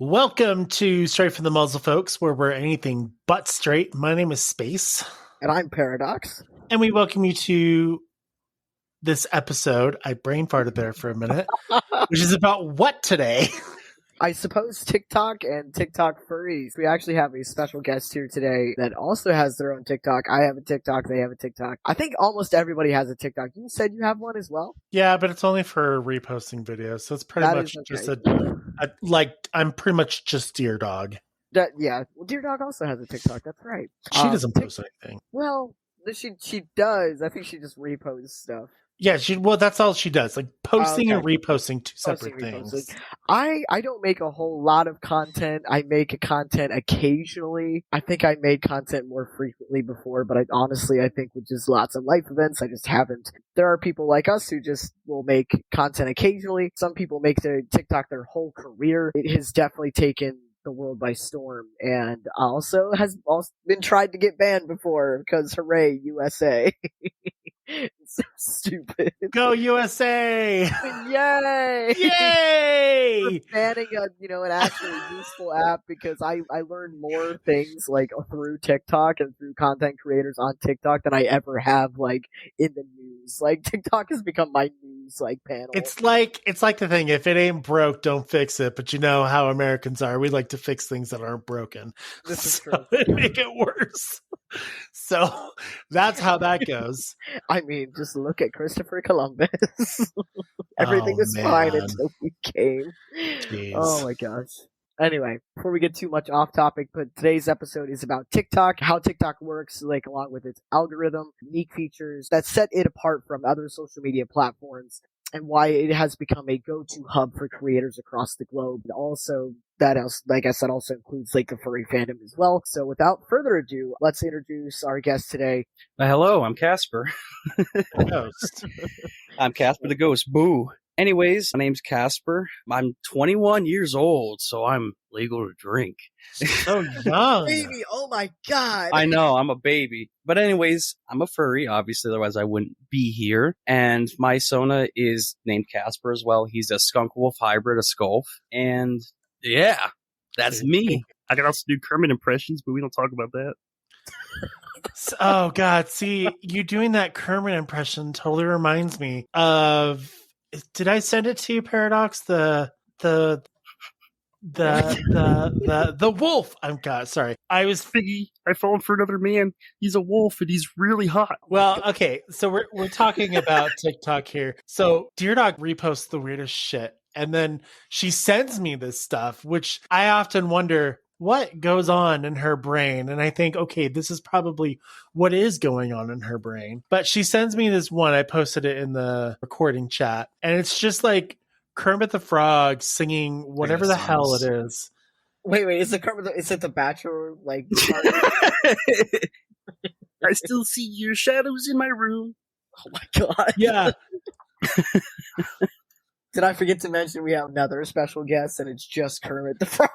Welcome to Straight from the Muzzle, folks, where we're anything but straight. My name is Space. And I'm Paradox. And we welcome you to this episode. I brain farted there for a minute, which is about what today? I suppose TikTok and TikTok furries. We actually have a special guest here today that also has their own TikTok. I have a TikTok. They have a TikTok. I think almost everybody has a TikTok. You said you have one as well? Yeah, but it's only for reposting videos. So it's pretty much just I'm pretty much just Dear Dog. Well, Dear Dog also has a TikTok. That's right. She doesn't post anything. Well, she does. I think she just reposts stuff. Yeah, that's all she does. Like posting and reposting, two separate things. I don't make a whole lot of content. I make content occasionally. I think I made content more frequently before, but I think with just lots of life events, I just haven't. There are people like us who just will make content occasionally. Some people make their TikTok their whole career. It has definitely taken the world by storm, and also has been tried to get banned before because hooray, USA. It's so stupid. Go USA! Yay! Yay! Banning an actually useful app because I learned more things like through TikTok and through content creators on TikTok than I ever have like in the news. Like TikTok has become my news panel. It's like the thing, if it ain't broke, don't fix it. But you know how Americans are. We like to fix things that aren't broken. This is true. Make it worse. So that's how that goes. I mean, just look at Christopher Columbus. Everything was fine until he came. Jeez. Oh my gosh. Anyway, before we get too much off topic, but today's episode is about TikTok, how TikTok works, along with its algorithm, unique features that set it apart from other social media platforms, and why it has become a go-to hub for creators across the globe. And also, like I said, also includes the furry fandom as well. So without further ado, let's introduce our guest today. Hello, I'm Kasper. Ghost. I'm Kasper the Ghost. Boo. Anyways, my name's Kasper. I'm 21 years old, so I'm legal to drink. So young. Baby, oh my god. I know, I'm a baby. But anyways, I'm a furry, obviously, otherwise I wouldn't be here. And my Sona is named Kasper as well. He's a skunk wolf hybrid, a skulf. And yeah, that's me. I can also do Kermit impressions, but we don't talk about that. Oh god, see, you doing that Kermit impression totally reminds me of... Did I send it to you, Paradox? The wolf. Sorry. I was Figgy. I've fallen for another man. He's a wolf and he's really hot. Well, okay. So we're talking about TikTok here. So Dear Dog reposts the weirdest shit, and then she sends me this stuff, which I often wonder what goes on in her brain. And I think, okay, this is probably what is going on in her brain. But she sends me this one. I posted it in the recording chat. And it's just like Kermit the Frog singing whatever the hell it is. Wait, is it Kermit? Is it the Bachelor? I still see your shadows in my room. Oh my god. Yeah. Did I forget to mention we have another special guest and it's just Kermit the Frog?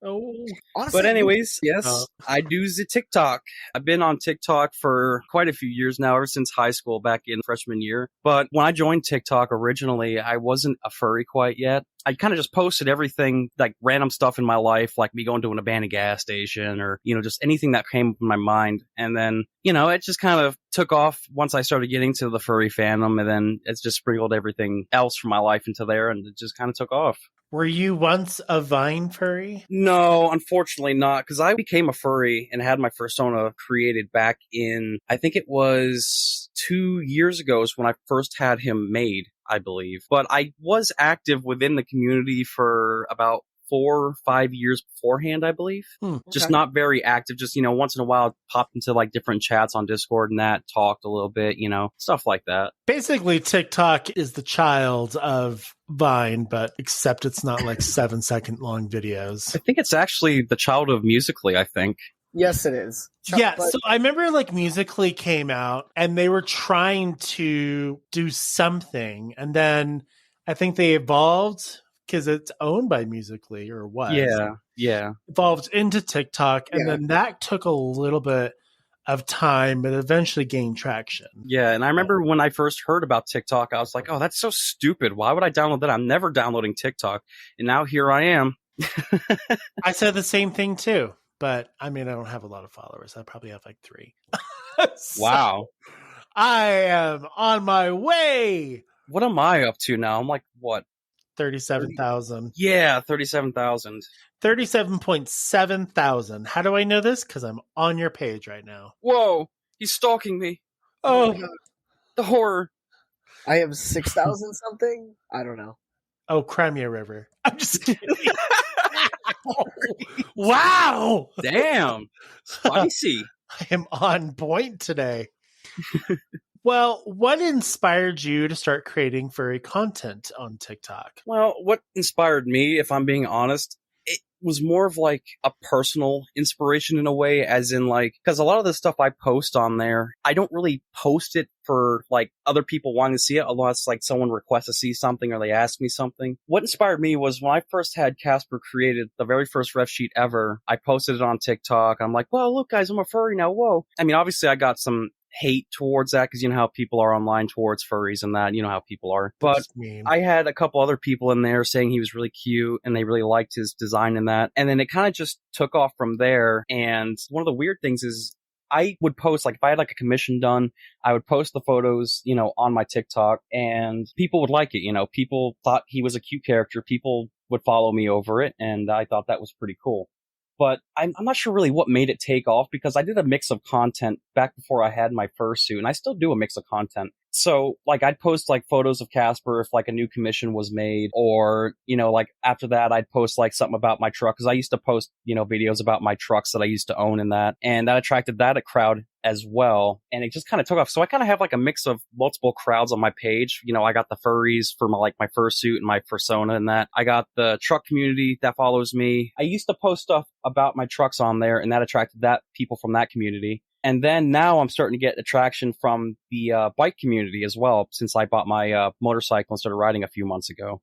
Oh, honestly, but anyways, yes, I do the TikTok. I've been on TikTok for quite a few years now, ever since high school back in freshman year. But when I joined TikTok originally, I wasn't a furry quite yet. I kind of just posted everything, like random stuff in my life, like me going to an abandoned gas station or, just anything that came up in my mind. And then, it just kind of took off once I started getting to the furry fandom, and then it's just sprinkled everything else from my life into there, and it just kind of took off. Were you once a Vine furry? No, unfortunately not, because I became a furry and had my fursona created back in, I think it was 2 years ago is when I first had him made, I believe. But I was active within the community for about 4 or 5 years beforehand, I believe. Just not very active. Just, once in a while, popped into different chats on Discord and that, talked a little bit, stuff like that. Basically, TikTok is the child of Vine, but except it's not 7-second long videos. I think it's actually the child of Musical.ly, I think. Yes, it is. Yeah, so I remember Musical.ly came out and they were trying to do something, and then I think they evolved because it's owned by Musical.ly or what? Yeah. Evolved into TikTok, and then that took a little bit of time, but eventually gained traction. Yeah, and I remember when I first heard about TikTok, I was like, oh, that's so stupid. Why would I download that? I'm never downloading TikTok. And now here I am. I said the same thing too, but I mean, I don't have a lot of followers. I probably have like 3. So, Wow. I am on my way. What am I up to now? I'm like, what? 37,000. Yeah, 37,000. 37.7 thousand. How do I know this? Because I'm on your page right now. Whoa, he's stalking me. Oh, The horror. I have 6,000 something. I don't know. oh, Crimea River. I'm just kidding. Wow. Damn. Spicy. I am on point today. Well, what inspired you to start creating furry content on TikTok? Well, what inspired me, if I'm being honest, it was more of like a personal inspiration in a way, as in like, because a lot of the stuff I post on there, I don't really post it for like other people wanting to see it, unless like someone requests to see something or they ask me something. What inspired me was when I first had Kasper created, the very first ref sheet ever, I posted it on TikTok. I'm like, well, look guys, I'm a furry now. Whoa. I mean, obviously I got some hate towards that because you know how people are online towards furries and that, you know how people are. But I had a couple other people in there saying he was really cute and they really liked his design in that. And then it kind of just took off from there. And one of the weird things is I would post, like if I had like a commission done, I would post the photos, you know, on my TikTok and people would like it. You know, people thought he was a cute character. People would follow me over it. And I thought that was pretty cool. But I'm not sure really what made it take off because I did a mix of content back before I had my fursuit, and I still do a mix of content. So, like, I'd post, like, photos of Kasper if, like, a new commission was made, or, you know, like, after that, I'd post, like, something about my truck, because I used to post, you know, videos about my trucks that I used to own and that attracted that crowd as well, and it just kind of took off. So I kind of have, like, a mix of multiple crowds on my page. You know, I got the furries for my fursuit and my persona and that. I got the truck community that follows me. I used to post stuff about my trucks on there, and that attracted people from that community. And then now I'm starting to get attraction from the bike community as well, since I bought my motorcycle and started riding a few months ago.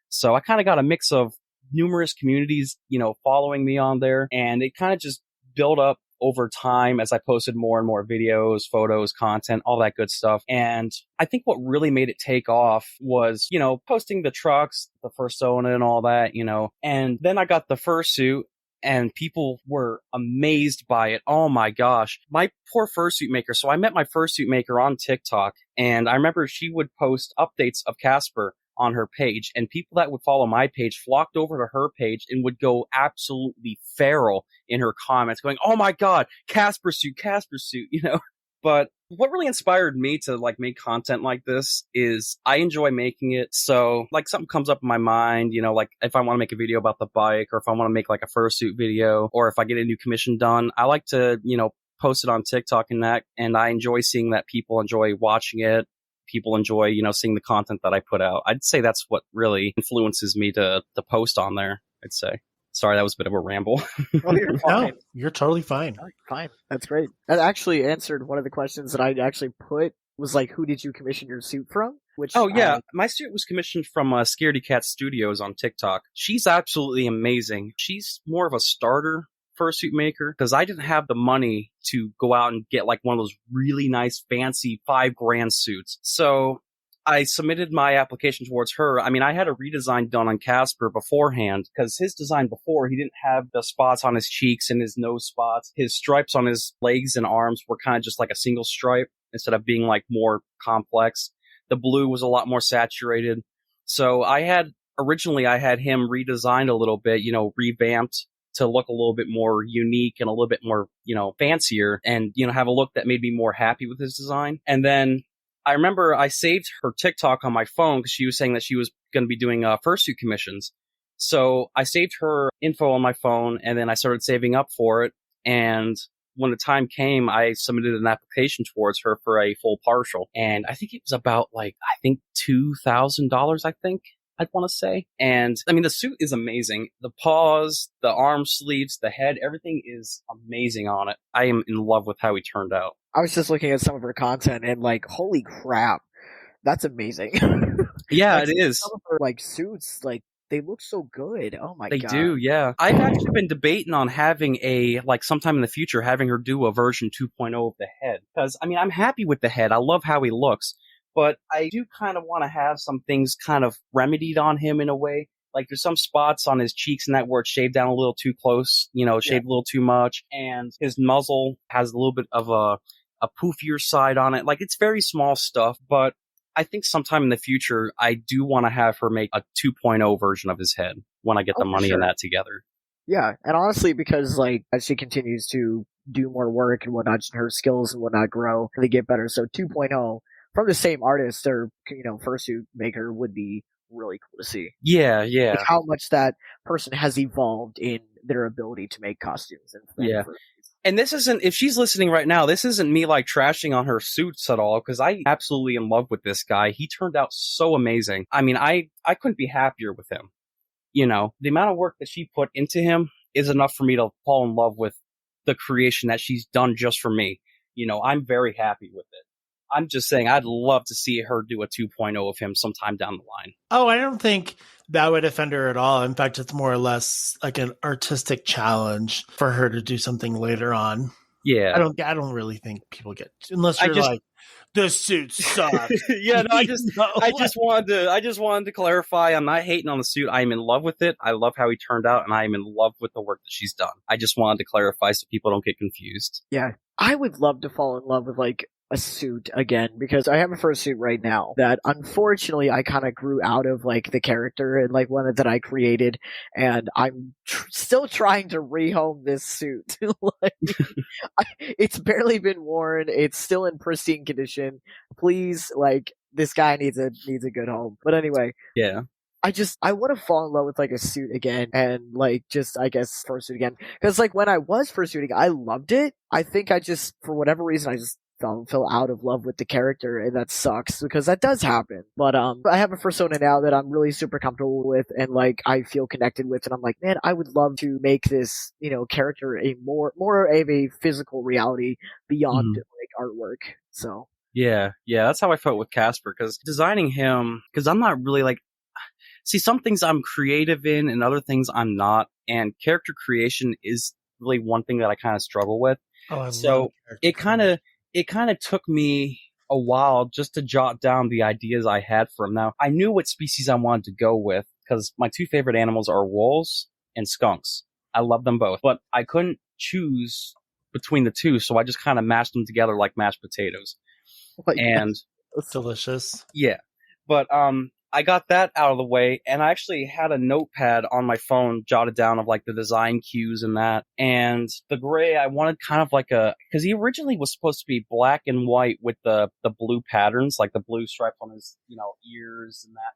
So I kind of got a mix of numerous communities, you know, following me on there. And it kind of just built up over time as I posted more and more videos, photos, content, all that good stuff. And I think what really made it take off was, you know, posting the trucks, the fursona and all that, you know. And then I got the fursuit. And people were amazed by it. Oh my gosh. My poor fursuit maker. So I met my fursuit maker on TikTok, and I remember she would post updates of Kasper on her page, and people that would follow my page flocked over to her page and would go absolutely feral in her comments going, oh my God, Kasper suit, you know. But what really inspired me to like make content like this is I enjoy making it. So like something comes up in my mind, you know, like if I want to make a video about the bike, or if I want to make like a fursuit video, or if I get a new commission done, I like to, you know, post it on TikTok and that. And I enjoy seeing that people enjoy watching it. People enjoy, you know, seeing the content that I put out. I'd say that's what really influences me to post on there, I'd say. Sorry, that was a bit of a ramble. Oh, you're fine. No, you're totally fine. Fine. That's great. That actually answered one of the questions that I actually put, was like, who did you commission your suit from? Which, oh, yeah. My suit was commissioned from Scaredy Cat Studios on TikTok. She's absolutely amazing. She's more of a starter fursuit maker because I didn't have the money to go out and get like one of those really nice, fancy $5,000 suits. So I submitted my application towards her. I mean, I had a redesign done on Kasper beforehand because his design before, he didn't have the spots on his cheeks and his nose spots. His stripes on his legs and arms were kind of just like a single stripe instead of being like more complex. The blue was a lot more saturated. So originally I had him redesigned a little bit, you know, revamped to look a little bit more unique and a little bit more, you know, fancier and, you know, have a look that made me more happy with his design. And then I remember I saved her TikTok on my phone because she was saying that she was going to be doing fursuit commissions. So I saved her info on my phone and then I started saving up for it. And when the time came, I submitted an application towards her for a full partial. And I think it was about $2,000, I think. I'd want to say. And I mean, the suit is amazing. The paws, the arm sleeves, the head, everything is amazing on it. I am in love with how he turned out. I was just looking at some of her content and like, holy crap, that's amazing. Yeah, like, it is. Some of her like suits, like they look so good. Oh my They god. do, yeah. I've actually been debating on having sometime in the future, having her do a version 2.0 of the head. Because, I mean, I'm happy with the head. I love how he looks. But I do kind of want to have some things kind of remedied on him in a way. Like, there's some spots on his cheeks and that where it's shaved down a little too close, shaved a little too much. And his muzzle has a little bit of a poofier side on it. Like, it's very small stuff, but I think sometime in the future, I do want to have her make a 2.0 version of his head when I get the money in that together. Yeah, and honestly, because like as she continues to do more work and whatnot, her skills and whatnot grow, they get better. So 2.0 from the same artist or fursuit maker would be really cool to see. Yeah. Like how much that person has evolved in their ability to make costumes. And this isn't, if she's listening right now, this isn't me like trashing on her suits at all, because I absolutely in love with this guy. He turned out so amazing. I mean, I couldn't be happier with him. The amount of work that she put into him is enough for me to fall in love with the creation that she's done just for me. I'm very happy with it. I'm just saying I'd love to see her do a 2.0 of him sometime down the line. Oh, I don't think that would offend her at all. In fact, it's more or less like an artistic challenge for her to do something later on. Yeah. I don't really think people get, unless you're like, the suit sucks. Yeah, no, I just wanted to clarify. I'm not hating on the suit. I'm in love with it. I love how he turned out, and I'm in love with the work that she's done. I just wanted to clarify so people don't get confused. Yeah, I would love to fall in love with like a suit again, because I have a fursuit right now that unfortunately I kind of grew out of like the character and like one that I created, and I'm still trying to rehome this suit. It's barely been worn. It's still in pristine condition. Please, like, this guy needs a good home. But anyway, yeah. I want to fall in love with like a suit again, and like just I guess fursuit again, because like when I was fursuiting, I loved it. I think I just for whatever reason I just fell out of love with the character, and that sucks because that does happen. But I have a persona now that I'm really super comfortable with, and like I feel connected with, and I'm like, man, I would love to make this character a more of a physical reality beyond like artwork. So yeah, that's how I felt with Kasper, because designing him, because I'm not really like, see, some things I'm creative in and other things I'm not, and character creation is really one thing that I kind of struggle with. So it kind of took me a while just to jot down the ideas I had for him. Now, I knew what species I wanted to go with, because my two favorite animals are wolves and skunks. I love them both, but I couldn't choose between the two, so I just kind of mashed them together like mashed potatoes. And it's delicious. Yeah. But I got that out of the way, and I actually had a notepad on my phone jotted down of like the design cues and that. And the gray, I wanted kind of like because he originally was supposed to be black and white with the blue patterns, like the blue stripes on his, ears and that.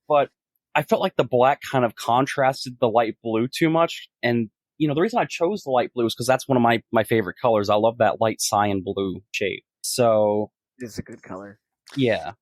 But I felt like the black kind of contrasted the light blue too much. And, the reason I chose the light blue is because that's one of my favorite colors. I love that light cyan blue shade. So it's a good color. Yeah.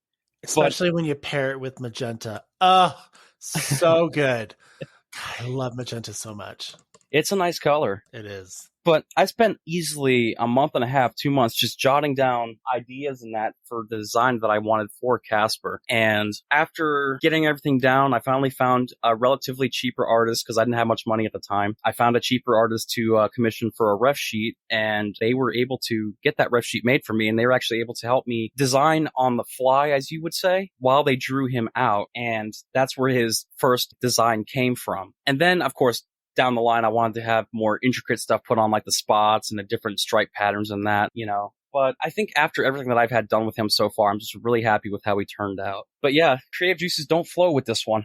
Especially when you pair it with magenta. Oh, so good. God, I love magenta so much. It's a nice color. It is. But I spent easily a month and a half, 2 months just jotting down ideas and that for the design that I wanted for Kasper. And after getting everything down, I finally found a relatively cheaper artist because I didn't have much money at the time. I found a cheaper artist to commission for a ref sheet, and they were able to get that ref sheet made for me, and they were actually able to help me design on the fly, as you would say, while they drew him out. And that's where his first design came from. And then, of course, down the line, I wanted to have more intricate stuff put on, like the spots and the different stripe patterns and that, But I think after everything that I've had done with him so far, I'm just really happy with how he turned out. But yeah, creative juices don't flow with this one.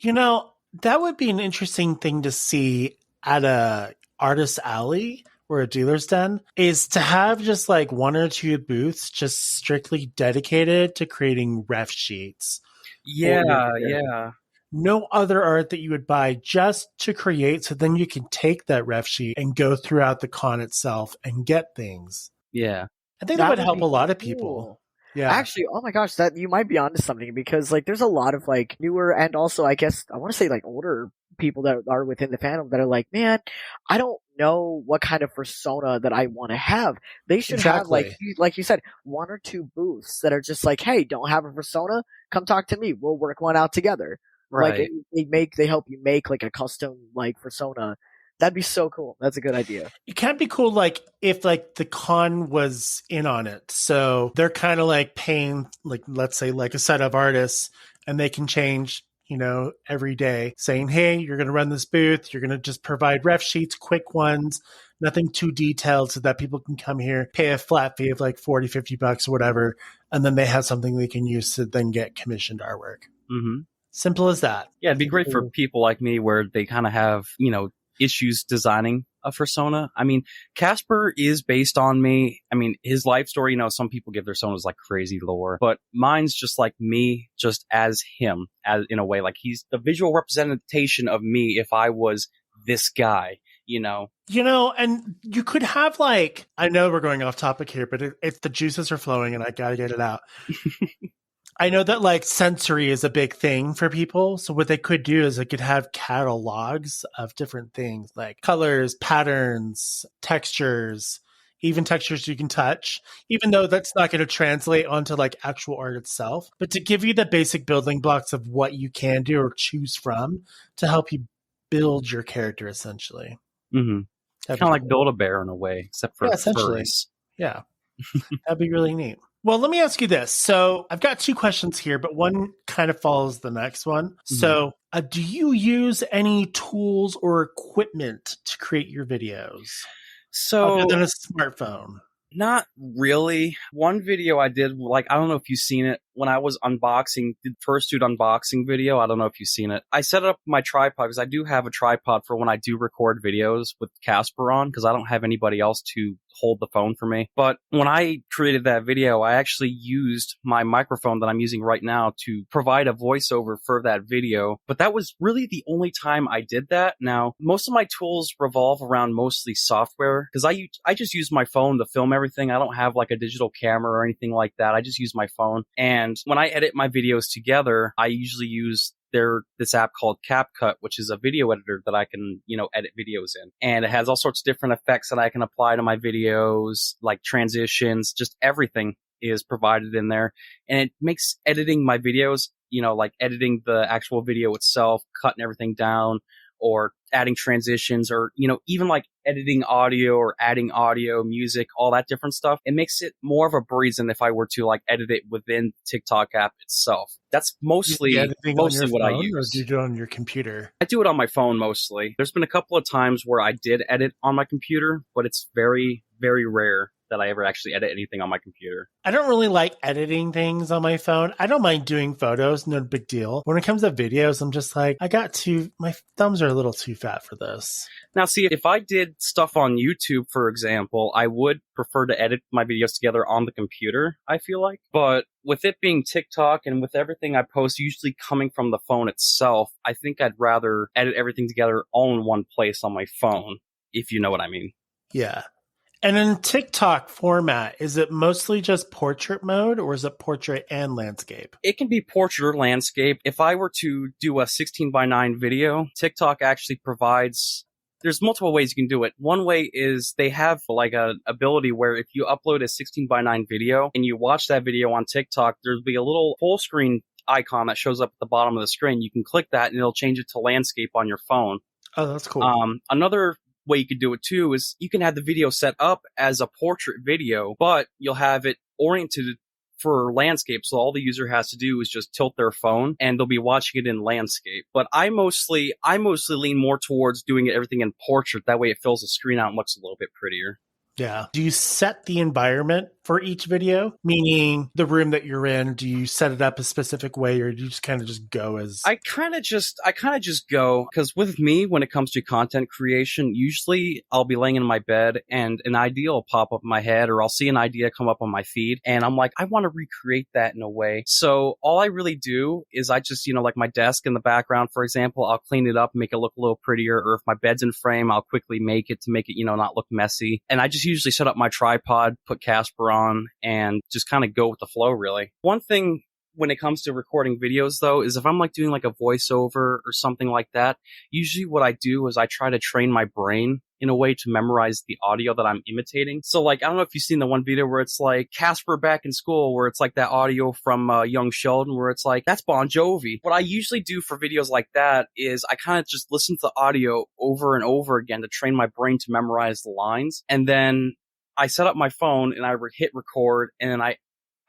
That would be an interesting thing to see at a artist alley or a dealer's den, is to have just like one or two booths just strictly dedicated to creating ref sheets. Yeah. No other art that you would buy just to create, so then you can take that ref sheet and go throughout the con itself and get things. Yeah. I think that would help a lot of people. Cool. Yeah. Actually, oh my gosh, that you might be onto something, because like there's a lot of like newer and also I guess I want to say like older people that are within the fandom that are like, man, I don't know what kind of persona that I want to have. They should have like you said, one or two booths that are just like, hey, don't have a persona? Come talk to me. We'll work one out together. Like Right. they help you make like a custom like persona. That'd be so cool. That's a good idea. It can be cool, like if like the con was in on it, so they're kind of like paying, like let's say like a set of artists, and they can change, every day, saying, "Hey, you're going to run this booth. You're going to just provide ref sheets, quick ones, nothing too detailed, so that people can come here, pay a flat fee of like 40, $50 or whatever, and then they have something they can use to then get commissioned artwork." Mm-hmm. Simple as that. Yeah, it'd be great for people like me where they kind of have, issues designing a persona. I mean, Kasper is based on me. I mean, his life story, some people give their personas like crazy lore, but mine's just like me, just as him, as in a way, like he's the visual representation of me if I was this guy, And you could have like, I know we're going off topic here, but it's the juices are flowing and I got to get it out. I know that like sensory is a big thing for people. So what they could do is they could have catalogs of different things like colors, patterns, textures, even textures you can touch, even though that's not going to translate onto like actual art itself, but to give you the basic building blocks of what you can do or choose from to help you build your character essentially. Mm-hmm. Kind of like Build-A-Bear in a way, except for furries. Yeah. That'd be really neat. Well, let me ask you this. So I've got two questions here, but one kind of follows the next one. Mm-hmm. So do you use any tools or equipment to create your videos? So other than a smartphone? Not really. One video I did, like, I don't know if you've seen it, when I was unboxing, the first dude unboxing video, I don't know if you've seen it. I set up my tripod because I do have a tripod for when I do record videos with Kasper on, because I don't have anybody else to hold the phone for me. But when I created that video, I actually used my microphone that I'm using right now to provide a voiceover for that video. But that was really the only time I did that. Now, most of my tools revolve around mostly software, because I just use my phone to film everything. I don't have like a digital camera or anything like that. I just use my phone. And when I edit my videos together, I usually use this app called CapCut, which is a video editor that I can, edit videos in. And it has all sorts of different effects that I can apply to my videos, like transitions, just everything is provided in there. And it makes editing my videos, like editing the actual video itself, cutting everything down, or adding transitions, or, even like editing audio or adding audio, music, all that different stuff. It makes it more of a breeze than if I were to like edit it within TikTok app itself. That's mostly what I use. Or do you do it on your computer? I do it on my phone mostly. There's been a couple of times where I did edit on my computer, but it's very, very rare that I ever actually edit anything on my computer. I don't really like editing things on my phone. I don't mind doing photos, no big deal. When it comes to videos, I'm just like, my thumbs are a little too fat for this. Now, see, if I did stuff on YouTube, for example, I would prefer to edit my videos together on the computer, I feel like. But with it being TikTok and with everything I post usually coming from the phone itself, I think I'd rather edit everything together all in one place on my phone, if you know what I mean. Yeah. And in TikTok format, is it mostly just portrait mode or is it portrait and landscape? It can be portrait or landscape. If I were to do a 16:9 video, TikTok actually provides, there's multiple ways you can do it. One way is they have like a ability where if you upload a 16:9 video and you watch that video on TikTok, there'll be a little full screen icon that shows up at the bottom of the screen. You can click that and it'll change it to landscape on your phone. Oh, that's cool. Another way you could do it too is you can have the video set up as a portrait video, but you'll have it oriented for landscape. So all the user has to do is just tilt their phone and they'll be watching it in landscape. But I mostly lean more towards doing everything in portrait. That way it fills the screen out and looks a little bit prettier. Yeah. Do you set the environment for each video? Meaning the room that you're in, do you set it up a specific way or do you just kind of just go as... I kind of just go, because with me, when it comes to content creation, usually I'll be laying in my bed and an idea will pop up in my head, or I'll see an idea come up on my feed and I'm like, I want to recreate that in a way. So all I really do is I just, like my desk in the background, for example, I'll clean it up, make it look a little prettier, or if my bed's in frame, I'll quickly make it to make it, not look messy. And I just usually set up my tripod, put Kasper on, and just kind of go with the flow, really. One thing when it comes to recording videos, though, is if I'm like doing like a voiceover or something like that, usually what I do is I try to train my brain in a way to memorize the audio that I'm imitating. So like, I don't know if you've seen the one video where it's like Casper back in school, where it's like that audio from Young Sheldon, where it's like, that's Bon Jovi. What I usually do for videos like that is I kind of just listen to the audio over and over again to train my brain to memorize the lines. And then I set up my phone and I hit record, and then I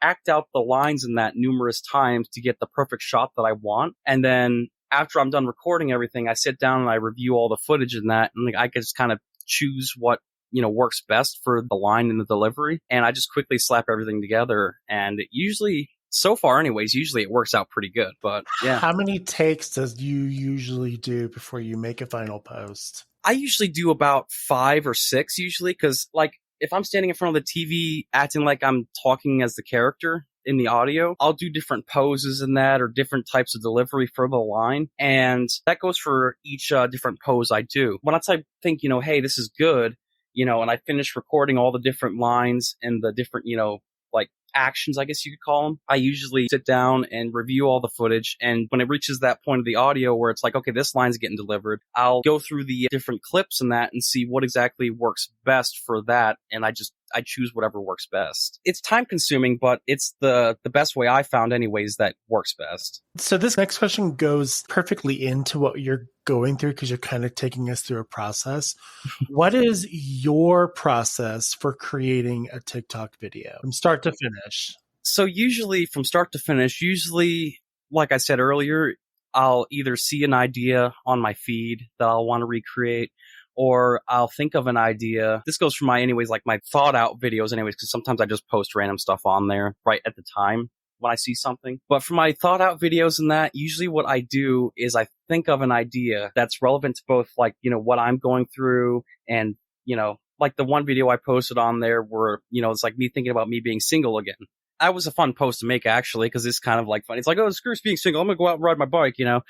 act out the lines in that numerous times to get the perfect shot that I want. And then after I'm done recording everything, I sit down and I review all the footage in that, and like, I can just kind of choose what, you know, works best for the line and the delivery. And I just quickly slap everything together. And it usually, so far anyways, usually it works out pretty good. But yeah. How many takes does you usually do before you make a final post? I usually do about 5 or 6 usually, because like, if I'm standing in front of the TV acting like I'm talking as the character in the audio, I'll do different poses in that, or different types of delivery for the line. And that goes for each different pose I do. When I think, you know, hey, this is good, you know, and I finish recording all the different lines and the different, you know, like actions, I guess you could call them, I usually sit down and review all the footage. And when it reaches that point of the audio where it's like, okay, this line's getting delivered, I'll go through the different clips and that and see what exactly works best for that. And I choose whatever works best. It's time consuming, but it's the best way I found anyways that works best. So this next question goes perfectly into what you're going through, because you're kind of taking us through a process. What is your process for creating a TikTok video from start to finish? So usually from start to finish, like I said earlier, I'll either see an idea on my feed that I'll want to recreate, or I'll think of an idea. This goes for my thought out videos anyways, because sometimes I just post random stuff on there right at the time when I see something. But for my thought out videos and that, usually what I do is I think of an idea that's relevant to both, like, you know, what I'm going through, and, you know, like the one video I posted on there where, you know, it's like me thinking about me being single again. That was a fun post to make, actually, because it's kind of like fun. It's like, oh, screw being single, I'm going to go out and ride my bike, you know.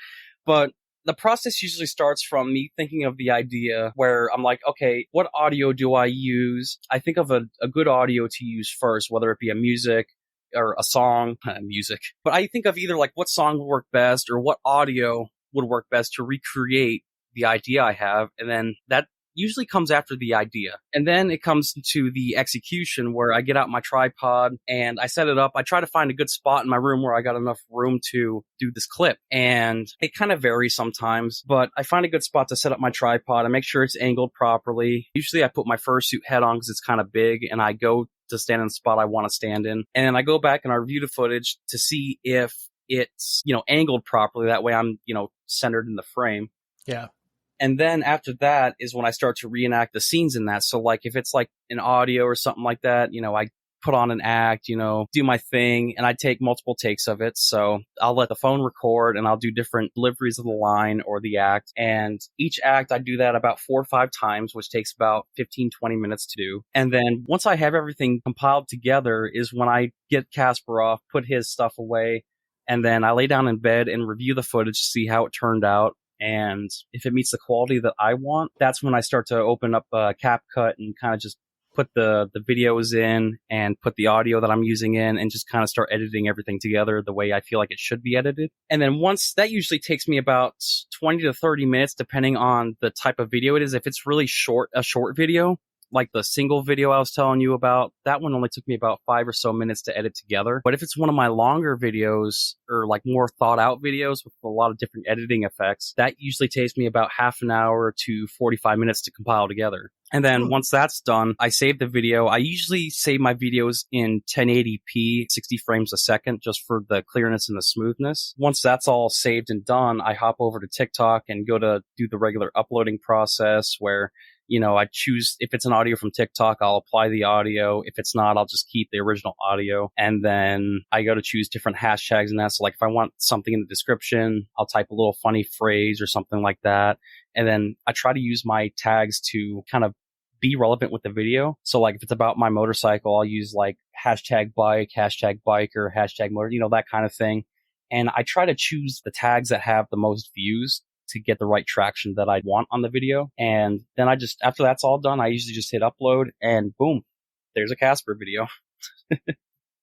But the process usually starts from me thinking of the idea where I'm like, okay, what audio do I use? I think of a good audio to use first, whether it be a music or a song, music. But I think of either like what song would work best or what audio would work best to recreate the idea I have. And then that usually comes after the idea. And then it comes to the execution where I get out my tripod and I set it up. I try to find a good spot in my room where I got enough room to do this clip. And it kind of varies sometimes, but I find a good spot to set up my tripod. I make sure it's angled properly. Usually I put my fursuit head on because it's kind of big, and I go to stand in the spot I want to stand in. And then I go back and I review the footage to see if it's, you know, angled properly. That way I'm, you know, centered in the frame. Yeah. And then after that is when I start to reenact the scenes in that. So like if it's like an audio or something like that, you know, I put on an act, you know, do my thing, and I take multiple takes of it. So I'll let the phone record and I'll do different deliveries of the line or the act. And each act, I do that about 4 or 5 times, which takes about 15, 20 minutes to do. And then once I have everything compiled together is when I get Kasper off, put his stuff away, and then I lay down in bed and review the footage to see how it turned out. And if it meets the quality that I want, that's when I start to open up CapCut and kind of just put the videos in and put the audio that I'm using in and just kind of start editing everything together the way I feel like it should be edited. And then once that usually takes me about 20 to 30 minutes, depending on the type of video it is. If it's really short, a short video, like the single video I was telling you about, that one only took me about 5 or so minutes to edit together. But if it's one of my longer videos or like more thought out videos with a lot of different editing effects, that usually takes me about half an hour to 45 minutes to compile together. And then once that's done, I save the video. I usually save my videos in 1080p, 60 frames a second, just for the clearness and the smoothness. Once that's all saved and done, I hop over to TikTok and go to do the regular uploading process where, you know, I choose, if it's an audio from TikTok, I'll apply the audio. If it's not, I'll just keep the original audio. And then I go to choose different hashtags and that. So like if I want something in the description, I'll type a little funny phrase or something like that. And then I try to use my tags to kind of be relevant with the video. So like if it's about my motorcycle, I'll use like hashtag bike, hashtag biker, hashtag motor, you know, that kind of thing. And I try to choose the tags that have the most views to get the right traction that I want on the video. And then I just, after that's all done, I usually just hit upload and boom, there's a Kasper video.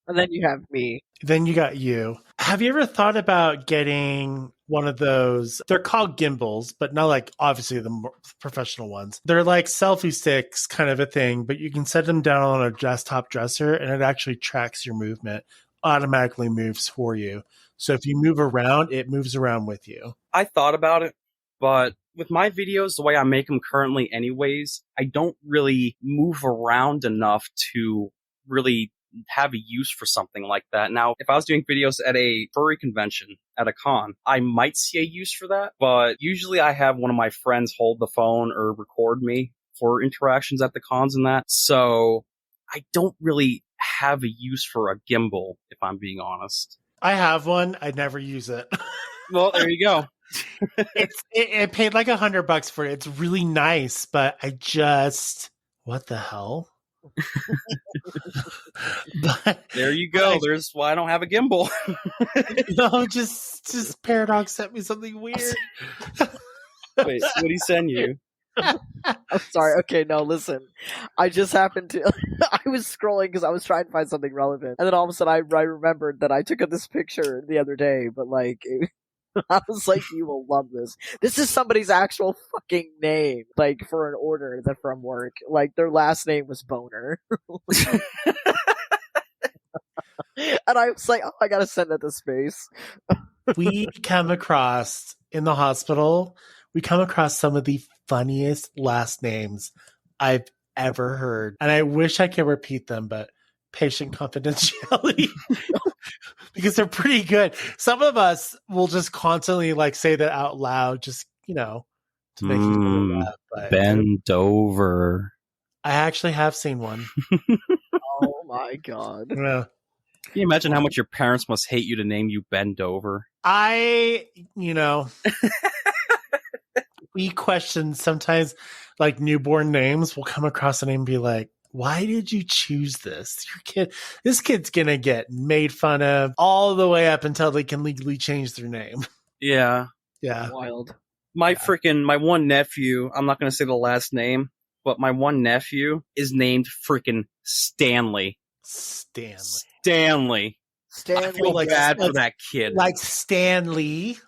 And then you have me. Then you got you. Have you ever thought about getting one of those. They're called gimbals, but not like obviously the more professional ones. They're like selfie sticks kind of a thing, but you can set them down on a desktop dresser and it actually tracks your movement, automatically moves for you. So if you move around, it moves around with you. I thought about it, but with my videos, the way I make them currently anyways, I don't really move around enough to really have a use for something like that. Now, if I was doing videos at a furry convention, at a con, I might see a use for that, but usually I have one of my friends hold the phone or record me for interactions at the cons and that, so I don't really have a use for a gimbal, if I'm being honest. I have one. I never use it. Well, there you go. It paid like $100 for it. It's really nice, but what the hell? But there you go. There's why I don't have a gimbal. No, just Paradox sent me something weird. Wait, what'd he send you? I'm sorry. Okay, no, listen. I just happened to. I was scrolling because I was trying to find something relevant, and then all of a sudden I remembered that I took this picture the other day. But like, I was like, "You will love this. This is somebody's actual fucking name, like for an order that from work. Like their last name was Boner." And I was like, "Oh, I gotta send that to space." We come across in the hospital. We come across some of the funniest last names I've ever heard. And I wish I could repeat them, but patient confidentiality. Because they're pretty good. Some of us will just constantly like say that out loud, just, to make each other laugh. But bend over. I actually have seen one. Oh my god. Yeah. Can you imagine how much your parents must hate you to name you Bend Over? We question sometimes like newborn names. We'll come across a name and be like, why did you choose this? This kid's going to get made fun of all the way up until they can legally change their name. Yeah. Yeah. Wild. My one nephew, I'm not going to say the last name, but my one nephew is named freaking Stanley. Stanley. I feel like bad for that kid. Like Stanley.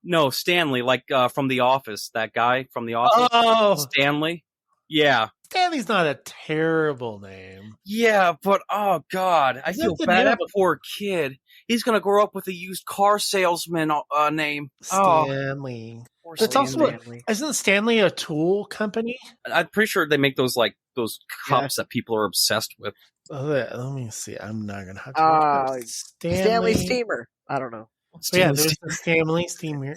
No, Stanley, like from The Office. That guy from The Office. Oh, Stanley. Yeah. Stanley's not a terrible name. Yeah, but oh god, I feel bad. That poor kid. He's gonna grow up with a used car salesman name. Stanley. Oh, That's also isn't Stanley a tool company? I'm pretty sure they make those cups that people are obsessed with. Let me see. I'm not gonna have to. Stanley Steamer. I don't know. There's a Stanley Steamer.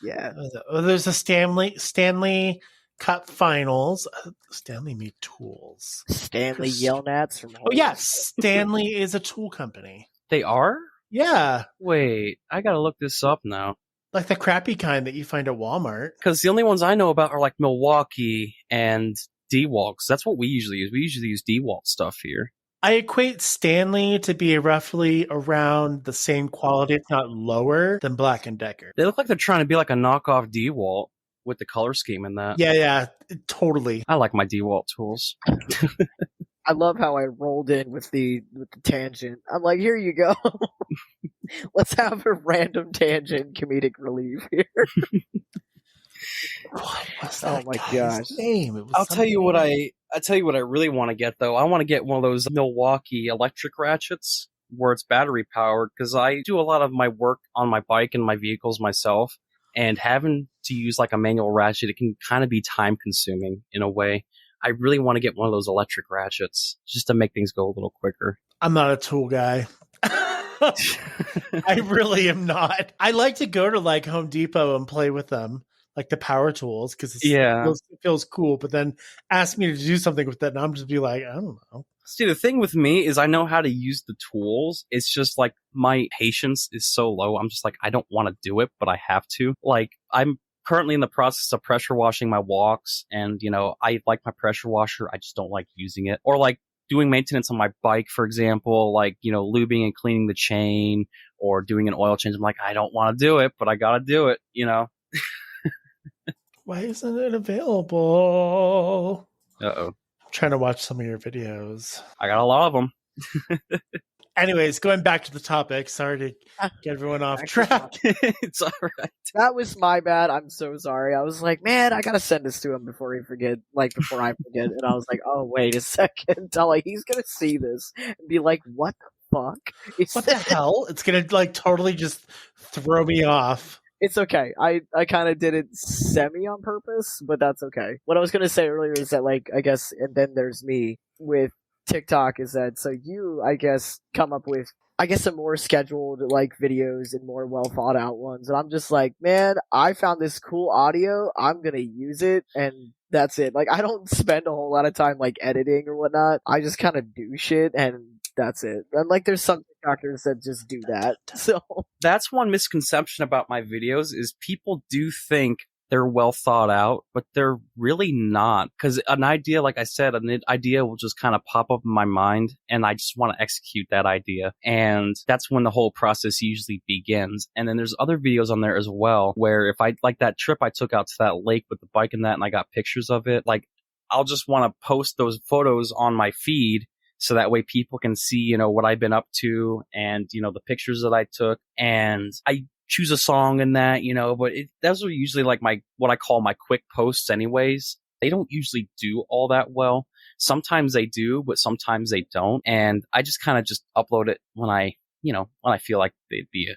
Yeah. There's a Stanley Cup Finals. Stanley made tools. Stanley Yelnats from. Oh yeah, Stanley is a tool company. They are? Yeah. Wait, I gotta look this up now. Like the crappy kind that you find at Walmart. Because the only ones I know about are like Milwaukee and DeWalt. That's what we usually use. We usually use DeWalt stuff here. I equate Stanley to be roughly around the same quality, if not lower, than Black & Decker. They look like they're trying to be like a knockoff DeWalt with the color scheme in that. Yeah, totally. I like my DeWalt tools. I love how I rolled in with the tangent. I'm like, here you go. Let's have a random tangent comedic relief here. What was that? Oh my gosh! Name? I'll tell you what I really want to get though. I want to get one of those Milwaukee electric ratchets where it's battery powered because I do a lot of my work on my bike and my vehicles myself, and having to use like a manual ratchet, it can kind of be time consuming in a way. I really want to get one of those electric ratchets just to make things go a little quicker. I'm not a tool guy. I really am not. I like to go to like Home Depot and play with them, like the power tools, because it feels cool. But then ask me to do something with that, and I'm just be like, I don't know. See, the thing with me is I know how to use the tools. It's just like my patience is so low. I'm just like, I don't want to do it, but I have to. Like, I'm currently in the process of pressure washing my walks, and I like my pressure washer. I just don't like using it. Or like doing maintenance on my bike, for example, like lubing and cleaning the chain or doing an oil change. I'm like, I don't want to do it, but I gotta do it. Why isn't it available? Uh-oh. I'm trying to watch some of your videos. I got a lot of them. Anyways, going back to the topic. Sorry to get everyone off track. It's all right. That was my bad. I'm so sorry. I was like, man, I gotta send this to him before I forget. And I was like, oh, wait a second. Like, he's gonna see this and be like, what the fuck? What the hell? It's gonna like totally just throw me off. It's okay. I kind of did it semi on purpose, but that's okay. What I was gonna say earlier is that, like, I guess, and then there's me with TikTok, is that so you, I guess, come up with, I guess, some more scheduled like videos and more well thought out ones, and I'm just like, man, I found this cool audio, I'm gonna use it, and that's it. Like, I don't spend a whole lot of time like editing or whatnot. I just kind of do shit, and that's it. And like, there's some TikTokers that just do that. So that's one misconception about my videos is people do think they're well thought out, but they're really not. Because an idea, like I said, an idea will just kind of pop up in my mind, and I just want to execute that idea. And that's when the whole process usually begins. And then there's other videos on there as well, where if I, like that trip I took out to that lake with the bike and that, and I got pictures of it, like, I'll just want to post those photos on my feed, so that way people can see, you know, what I've been up to and, you know, the pictures that I took. And I choose a song in that, you know, but those are usually like what I call my quick posts anyways. They don't usually do all that well. Sometimes they do, but sometimes they don't. And I just kind of just upload it when I feel like they'd be a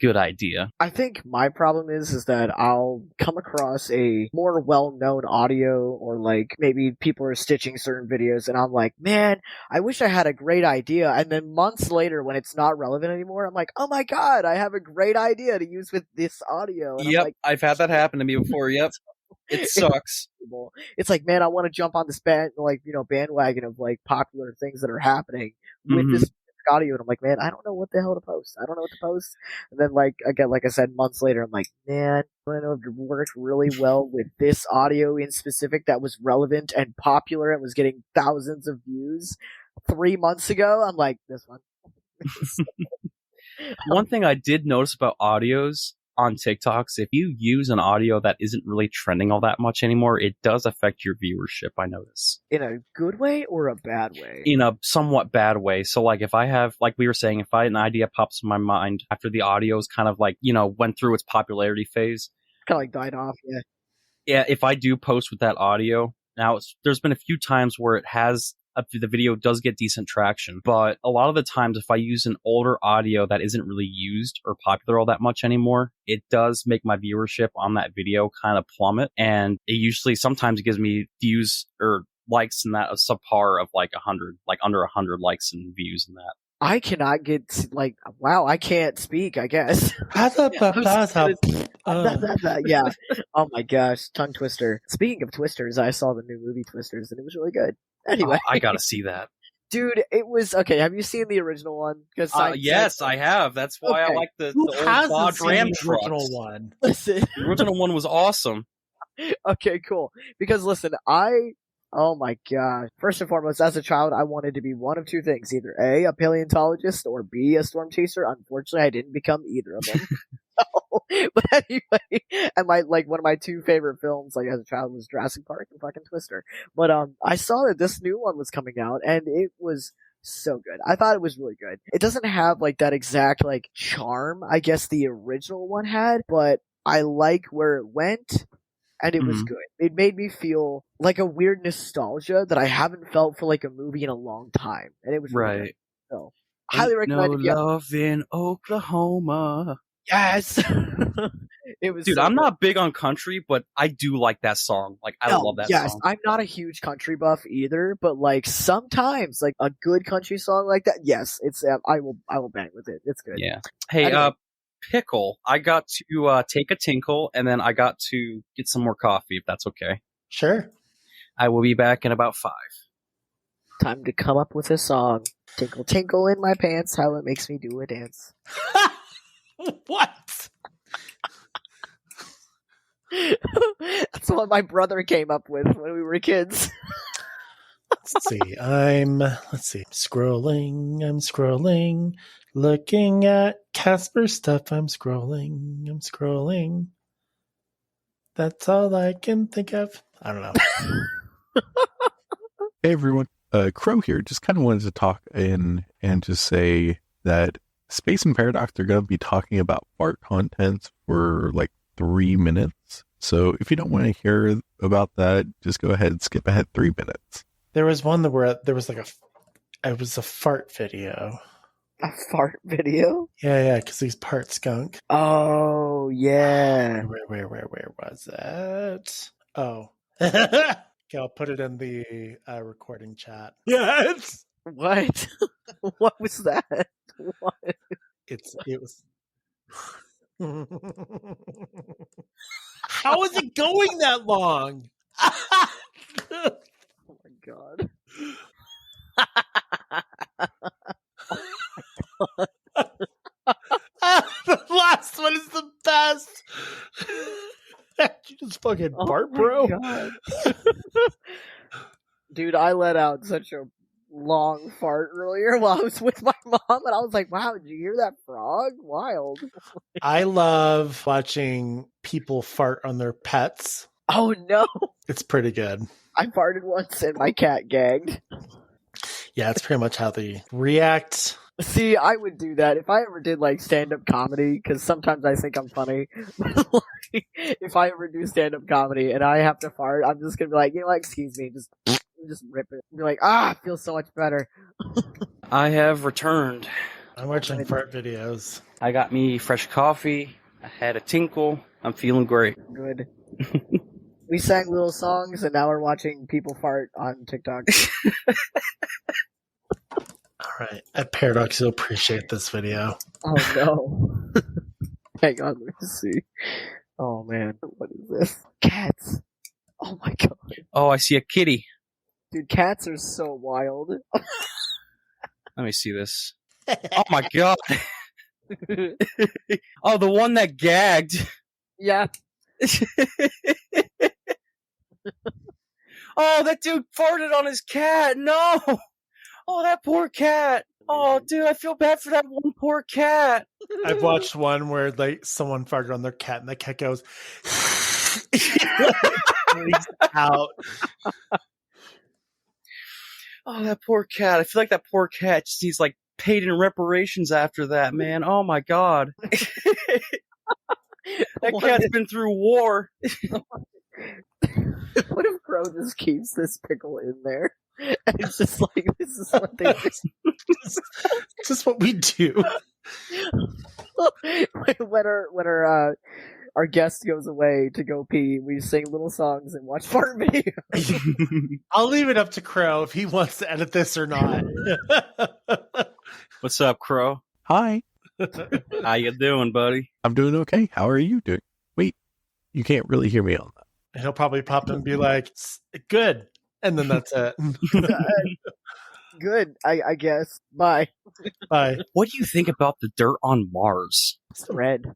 good idea. I think my problem is that I'll come across a more well-known audio, or like maybe people are stitching certain videos, and I'm like, man, I wish I had a great idea. And then months later, when it's not relevant anymore, I'm like, oh my god, I have a great idea to use with this audio. And yep, I'm like, I've had that happen to me before. Yep, it sucks. It's like, man, I want to jump on this bandwagon of like popular things that are happening with Mhm. this audio, and I'm like, man, I don't know what the hell to post. I don't know what to post. And then, like, again, like I said, months later, I'm like, man, I don't know if it worked really well with this audio in specific that was relevant and popular and was getting thousands of views 3 months ago. I'm like, this one. One thing I did notice about audios on TikToks, if you use an audio that isn't really trending all that much anymore, it does affect your viewership, I notice. In a good way or a bad way? In a somewhat bad way. So, like, if I have, like we were saying, if an idea pops in my mind after the audio's kind of like, you know, went through its popularity phase. Kind of like died off, yeah. Yeah, if I do post with that audio, now there's been a few times where it has, the video does get decent traction, but a lot of the times if I use an older audio that isn't really used or popular all that much anymore, it does make my viewership on that video kind of plummet, and it usually sometimes gives me views or likes in that a subpar of like 100, like under 100 likes and views in that. I cannot get, like, wow, I can't speak, I guess. Yeah. Oh my gosh, tongue twister. Speaking of twisters, I saw the new movie Twisters, and it was really good. Anyway. I gotta see that. Dude, it was, okay, have you seen the original one? Yes, I have. That's why I like the old Dodge Ram trucks. Original one? Listen. The original one was awesome. Okay, cool. Because listen, oh my gosh. First and foremost, as a child, I wanted to be one of two things. Either A, a paleontologist, or B, a storm chaser. Unfortunately, I didn't become either of them. But anyway, and one of my two favorite films, like, as a child, was Jurassic Park and fucking Twister. But I saw that this new one was coming out, and it was so good. I thought it was really good. It doesn't have like that exact like charm I guess the original one had, but I like where it went. And it was good. It made me feel like a weird nostalgia that I haven't felt for like a movie in a long time. And it was really good. So, highly recommend it. No love in Oklahoma. Yes. It was. Dude, so I'm good. not big on country, but I do like that song. Like, I love that song. I'm not a huge country buff either, but like sometimes like a good country song like that, yes, it's I will bang with it. It's good. Yeah. Hey, anyway. Pickle, I got to take a tinkle, and then I got to get some more coffee, if that's okay. Sure. I will be back in about 5. Time to come up with a song. Tinkle, tinkle in my pants, how it makes me do a dance. What? That's what my brother came up with when we were kids. Let's see. I'm scrolling, looking at Kasper stuff. I'm scrolling. That's all I can think of. I don't know. Hey everyone. Crow here just kind of wanted to talk in and just say that Space and Paradox are going to be talking about fart contents for like 3 minutes. So if you don't want to hear about that, just go ahead and skip ahead 3 minutes. There was one where there was it was a fart video. A fart video? Yeah, because these part skunk. Oh, yeah. Where was it? Oh. Okay, I'll put it in the recording chat. Yes. What? What was that? What? It was. How is it going that long? Oh my god. The last one is the best. You just fucking fart, bro. God. Dude, I let out such a long fart earlier while I was with my mom, and I was like, wow, did you hear that frog? Wild. I love watching people fart on their pets. Oh no. It's pretty good. I farted once and my cat gagged. Yeah, it's pretty much how they react. See, I would do that if I ever did like stand-up comedy, because sometimes I think I'm funny. If I ever do stand-up comedy and I have to fart, I'm just gonna be like, excuse me, just rip it. Be like, it feels so much better. I have returned. I'm watching fart videos. I got me fresh coffee. I had a tinkle. I'm feeling great. Good. We sang little songs, and now we're watching people fart on TikTok. All right. At Paradox, you'll appreciate this video. Oh, no. Hang on, let me see. Oh, man. What is this? Cats. Oh, my God. Oh, I see a kitty. Dude, cats are so wild. Let me see this. Oh, my God. Oh, the one that gagged. Yeah. Oh, that dude farted on his cat. No. Oh, that poor cat. Oh, dude, I feel bad for that one poor cat. I've watched one where someone farted on their cat and the cat goes out. Oh, that poor cat. I feel like that poor cat just needs like paid in reparations after that, man. Oh my God. That cat's been through war. What if Crow just keeps this pickle in there? And it's just like, this is what they do. It's just what we do. When our guest goes away to go pee, we sing little songs and watch fart videos. I'll leave it up to Crow if he wants to edit this or not. What's up, Crow? Hi. How you doing, buddy? I'm doing okay. How are you doing? Wait, you can't really hear me on that. And he'll probably pop in and be like, good. And then that's it. Good, I guess. Bye. Bye. What do you think about the dirt on Mars? It's red.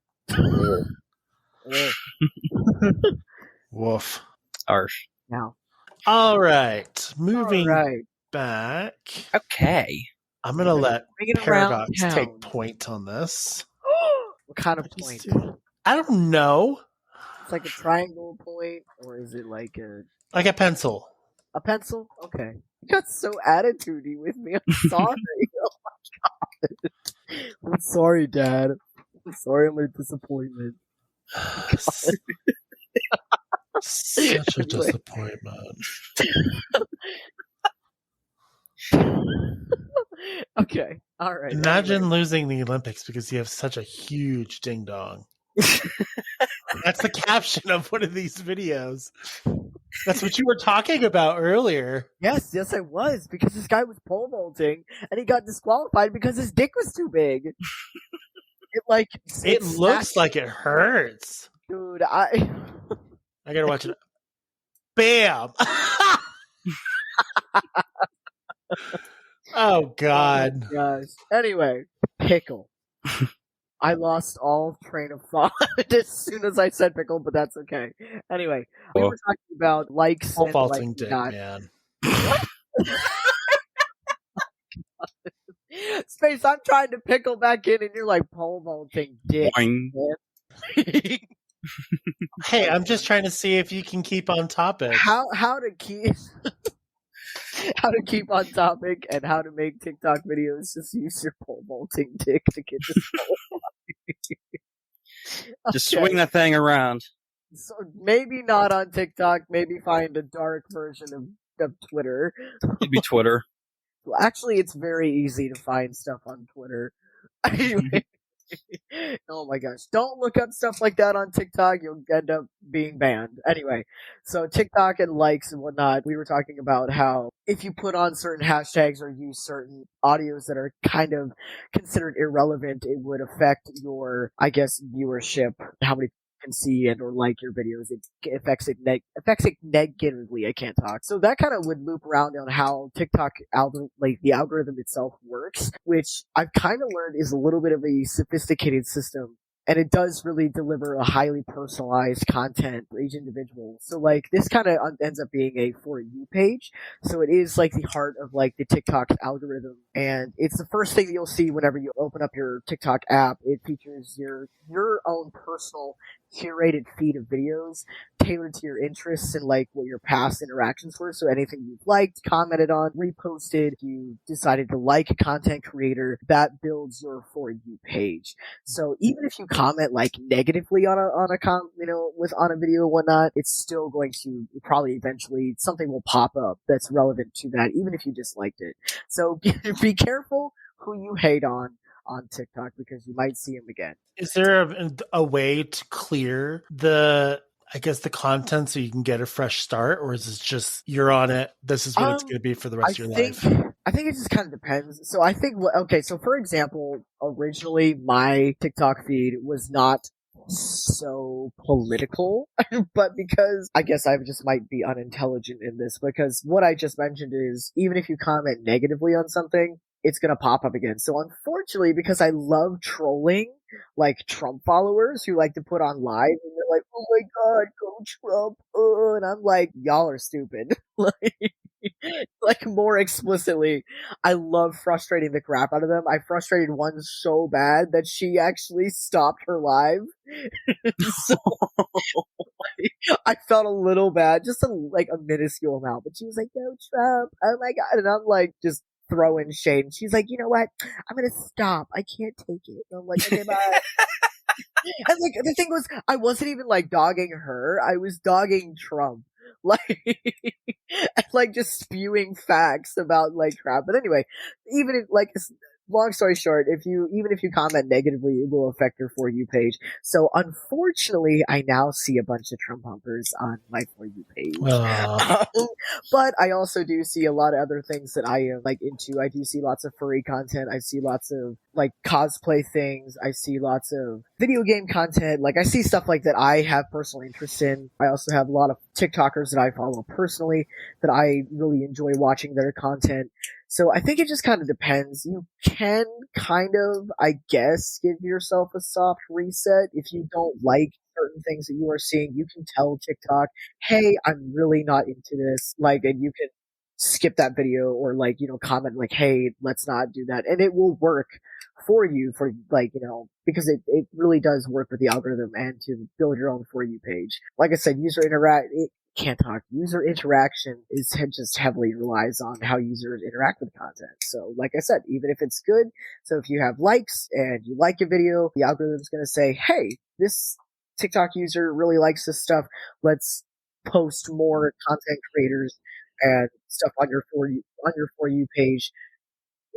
Woof. Arsh. Now. All right. Moving Right. back. Okay. I'm going to let Bring it around Paradox town. take point on this. What kind of point? I don't know. It's like a triangle point, or is it like Like a pencil. a pencil? Okay. You got so attitudey with me. I'm sorry. Oh my god. I'm sorry, Dad. I'm sorry I'm a disappointment. Such a disappointment. Okay. All right. Imagine losing the Olympics because you have such a huge ding dong. That's the caption of one of these videos. That's what you were talking about earlier. Yes, I was, because this guy was pole vaulting and he got disqualified because his dick was too big. It looks like it hurts. Dude, I gotta watch it. Bam! Oh God. Oh gosh. Anyway, pickle. I lost all train of thought as soon as I said pickle, but that's okay. Anyway, we were talking about likes Pole and vaulting like dick, not. man. Space, I'm trying to pickle back in, and you're like pole vaulting dick. Boing. Hey, I'm just trying to see if you can keep on topic. How to keep? how to keep on topic and how to make TikTok videos. Just use your pole vaulting dick to get this. Just swing that thing around. So maybe not on TikTok. Maybe find a dark version of Twitter. It'd be Twitter. Well, actually, it's very easy to find stuff on Twitter. Anyway. Oh my gosh. Don't look up stuff like that on TikTok. You'll end up being banned. Anyway, so TikTok and likes and whatnot, we were talking about how if you put on certain hashtags or use certain audios that are kind of considered irrelevant, it would affect your, I guess, viewership, how many can see and or like your videos. It affects it negatively. I can't talk. So that kind of would loop around on how TikTok the algorithm itself works, which I've kind of learned is a little bit of a sophisticated system. And it does really deliver a highly personalized content for each individual. So like this kind of ends up being a For You page. So it is like the heart of like the TikTok algorithm. And it's the first thing that you'll see whenever you open up your TikTok app. It features your own personal curated feed of videos tailored to your interests and like what your past interactions were. So anything you've liked, commented on, reposted, you decided to like a content creator, that builds your For You page. So even if you comment like negatively on a video and whatnot, it's still going to probably eventually something will pop up that's relevant to that, even if you disliked it. So be careful who you hate on TikTok because you might see them again. Is there a way to clear the content so you can get a fresh start, or is it just you're on it? This is what it's going to be for the rest of your life. I think it just kind of depends. So I think, so for example, originally my TikTok feed was not so political, but because I guess I just might be unintelligent in this, because what I just mentioned is even if you comment negatively on something, it's gonna pop up again. So unfortunately, because I love trolling like Trump followers who like to put on live and they're like, "Oh my god, go Trump!" And I'm like, "Y'all are stupid." like more explicitly, I love frustrating the crap out of them. I frustrated one so bad that she actually stopped her live. So I felt a little bad, just a minuscule amount. But she was like, "Go Trump!" Oh my god! And I'm like, just throwing shade. She's like, "You know what? I'm gonna stop. I can't take it." And I'm like, "Okay, bye." And like the thing was, I wasn't even like dogging her. I was dogging Trump. Like just spewing facts about like crap. But anyway, even if long story short, even if you comment negatively, it will affect your For You page. So unfortunately, I now see a bunch of Trump humpers on my For You page. But I also do see a lot of other things that I am like into. I do see lots of furry content. I see lots of like cosplay things. I see lots of video game content. Like I see stuff like that I have personal interest in. I also have a lot of TikTokers that I follow personally that I really enjoy watching their content. So I think it just kind of depends. You can kind of, I guess, give yourself a soft reset. If you don't like certain things that you are seeing, you can tell TikTok, "Hey, I'm really not into this." And you can skip that video or comment like, "Hey, let's not do that." And it will work for you because it really does work with the algorithm and to build your own For You page. Like I said, user interaction is just heavily relies on how users interact with content. So like I said, even if it's good, so if you have likes and you like a video, the algorithm's going to say, "Hey, this TikTok user really likes this stuff. Let's post more content creators and stuff on your For You page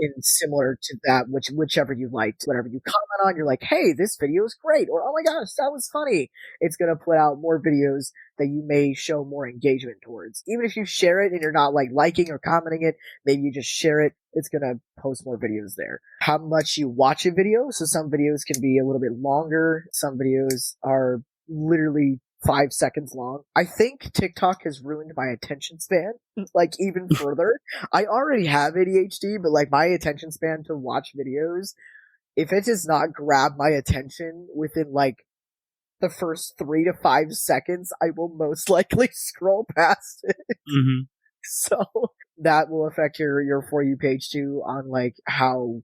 in similar to that, whichever you liked, whatever you comment on, you're like, "Hey, this video is great," or "Oh my gosh, that was funny." It's gonna put out more videos that you may show more engagement towards. Even if you share it and you're not like liking or commenting it, maybe you just share it, it's gonna post more videos there. How much you watch a video, so some videos can be a little bit longer, some videos are literally 5 seconds long. I think TikTok has ruined my attention span, even further. I already have ADHD, but my attention span to watch videos, if it does not grab my attention within the first 3 to 5 seconds, I will most likely scroll past it. Mm-hmm. So that will affect your For You page too on how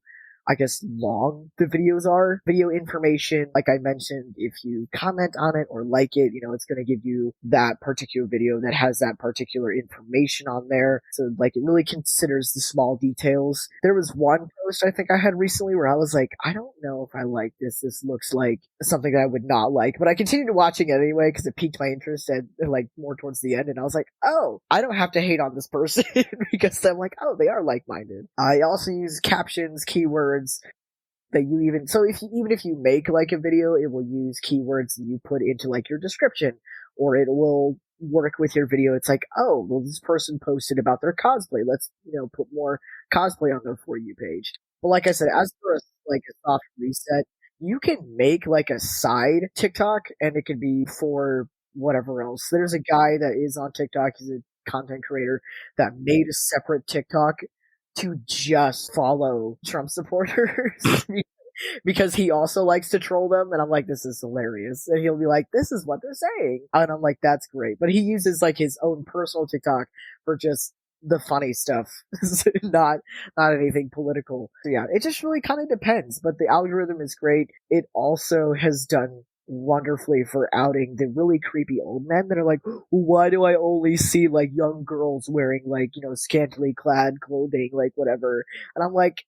I guess, long the videos are. Video information, like I mentioned, if you comment on it or like it, it's going to give you that particular video that has that particular information on there. So, like, it really considers the small details. There was one post I think I had recently where I was like, I don't know if I like this. This looks like something that I would not like, but I continued watching it anyway because it piqued my interest and like more towards the end. And I was like, oh, I don't have to hate on this person because I'm like, oh, they are like-minded. I also use captions, keywords that you even if you make like a video, it will use keywords that you put into like your description, or it will work with your video. It's like, oh, well, this person posted about their cosplay. Let's, put more cosplay on their For You page. But like I said, as for a soft reset, you can make like a side TikTok and it can be for whatever else. There's a guy that is on TikTok. He's a content creator that made a separate TikTok to just follow Trump supporters because he also likes to troll them. And I'm like, this is hilarious. And he'll be like, this is what they're saying. And I'm like, that's great. But he uses like his own personal TikTok for just the funny stuff, not anything political. So yeah, it just really kind of depends. But the algorithm is great. It also has done wonderfully for outing the really creepy old men that are like, why do I only see like young girls wearing like, scantily clad clothing, like whatever. And I'm like,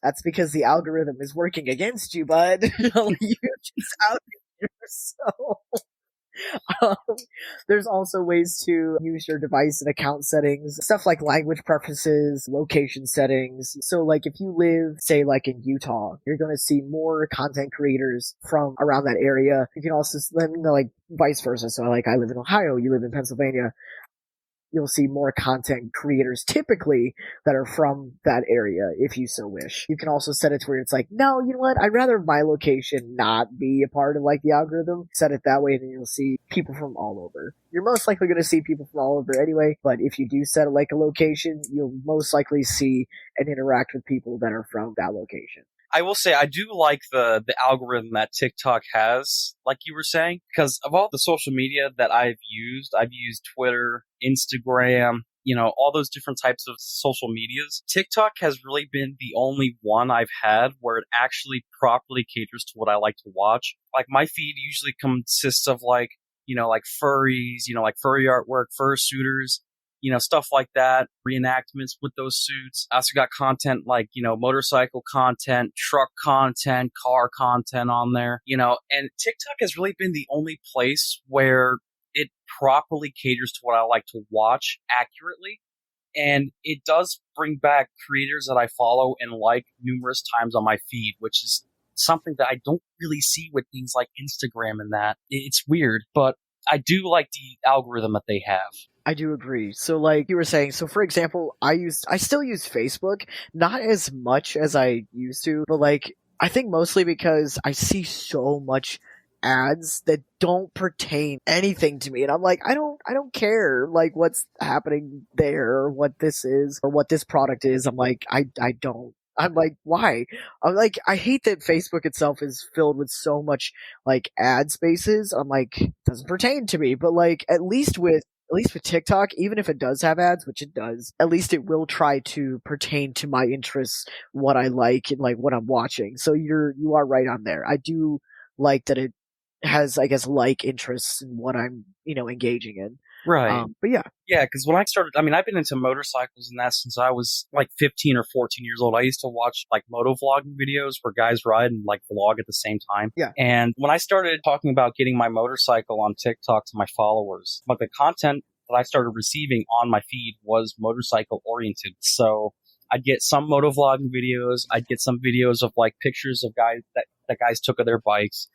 that's because the algorithm is working against you, bud. You just outed yourself. There's also ways to use your device and account settings, stuff like language preferences, location settings. So like if you live, say like in Utah, you're going to see more content creators from around that area. You can also, like vice versa. So like I live in Ohio, you live in Pennsylvania. You'll see more content creators typically that are from that area if you so wish. You can also set it to where it's like, no, you know what? I'd rather my location not be a part of like the algorithm. Set it that way and then you'll see people from all over. You're most likely going to see people from all over anyway, but if you do set like a location, you'll most likely see and interact with people that are from that location. I will say I do like the algorithm that TikTok has, like you were saying, because of all the social media that I've used Twitter, Instagram, all those different types of social medias. TikTok has really been the only one I've had where it actually properly caters to what I like to watch. Like my feed usually consists of like furries, like furry artwork, fursuiters, stuff like that, reenactments with those suits. I also got content like, motorcycle content, truck content, car content on there, and TikTok has really been the only place where it properly caters to what I like to watch accurately. And it does bring back creators that I follow and like numerous times on my feed, which is something that I don't really see with things like Instagram and that. It's weird, but I do like the algorithm that they have. I do agree. So like you were saying, so for example, I still use Facebook, not as much as I used to, but like I think mostly because I see so much ads that don't pertain anything to me, and I'm like, I don't care like what's happening there or what this is or what this product is. I'm like, I don't. I'm like, why? I'm like, I hate that Facebook itself is filled with so much like ad spaces. I'm like, it doesn't pertain to me, but like at least with TikTok, even if it does have ads, which it does, at least it will try to pertain to my interests, what I like and like what I'm watching. So you are right on there. I do like that it has, I guess, like interests in what I'm, engaging in. Right. But yeah. Yeah, because when I started, I've been into motorcycles and that since I was like 15 or 14 years old. I used to watch like moto vlogging videos where guys ride and like vlog at the same time. Yeah. And when I started talking about getting my motorcycle on TikTok to my followers, but the content that I started receiving on my feed was motorcycle oriented. So I'd get some moto vlogging videos. I'd get some videos of like pictures of guys that guys took of their bikes,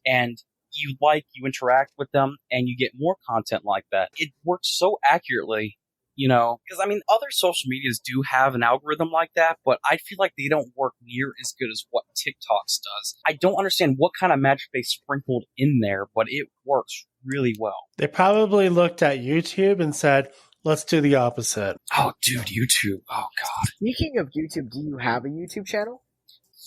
and you interact with them and you get more content like that. It works so accurately, because other social medias do have an algorithm like that, but I feel like they don't work near as good as what TikTok's does. I don't understand what kind of magic they sprinkled in there, but it works really well. They probably looked at YouTube and said, let's do the opposite. Oh, dude, YouTube. Oh, God. Speaking of YouTube, do you have a YouTube channel?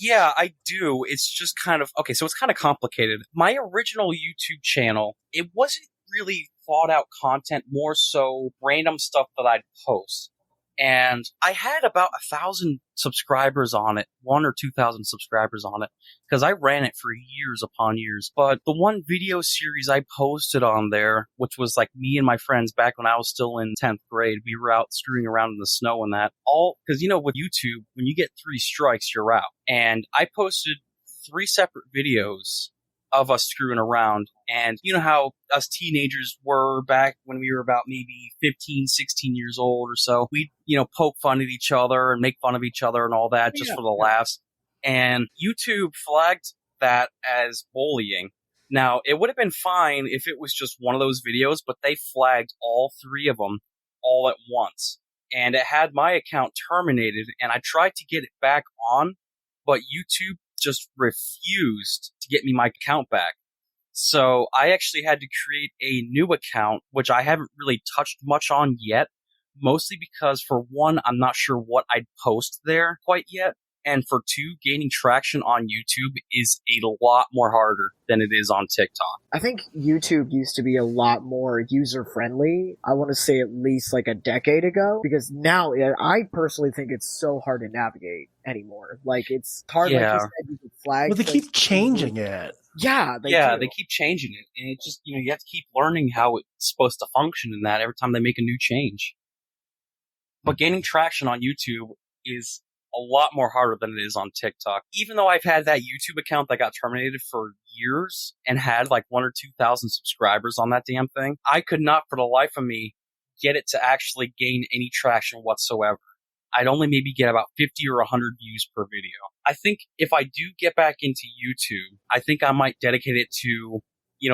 Yeah, I do. It's just kind of, okay, so it's kind of complicated. My original YouTube channel, it wasn't really thought out content, more so random stuff that I'd post. And I had about 1,000 subscribers on it, 1 or 2,000 subscribers on it, because I ran it for years upon years. But the one video series I posted on there, which was like me and my friends back when I was still in 10th grade, we were out screwing around in the snow and that. All because, with YouTube, when you get 3 strikes, you're out. And I posted 3 separate videos of us screwing around. And you know how us teenagers were back when we were about maybe 15, 16 years old or so. We'd, poke fun at each other and make fun of each other and all that just for the laughs. And YouTube flagged that as bullying. Now, it would have been fine if it was just one of those videos, but they flagged all 3 of them all at once. And it had my account terminated, and I tried to get it back on, but YouTube just refused to get me my account back. So I actually had to create a new account, which I haven't really touched much on yet, mostly because, for one, I'm not sure what I'd post there quite yet. And for 2, gaining traction on YouTube is a lot more harder than it is on TikTok. I think YouTube used to be a lot more user-friendly. I want to say at least like a decade ago, because now I personally think it's so hard to navigate anymore. Like, it's hard, like you said, you can flag. Well, they keep changing it. Yeah, they keep changing it. And it just, you have to keep learning how it's supposed to function in that every time they make a new change. But gaining traction on YouTube is a lot more harder than it is on TikTok. Even though I've had that YouTube account that got terminated for years and had like 1 or 2,000 subscribers on that damn thing, I could not for the life of me get it to actually gain any traction whatsoever. I'd only maybe get about 50 or 100 views per video. I think if I do get back into YouTube, I think I might dedicate it to,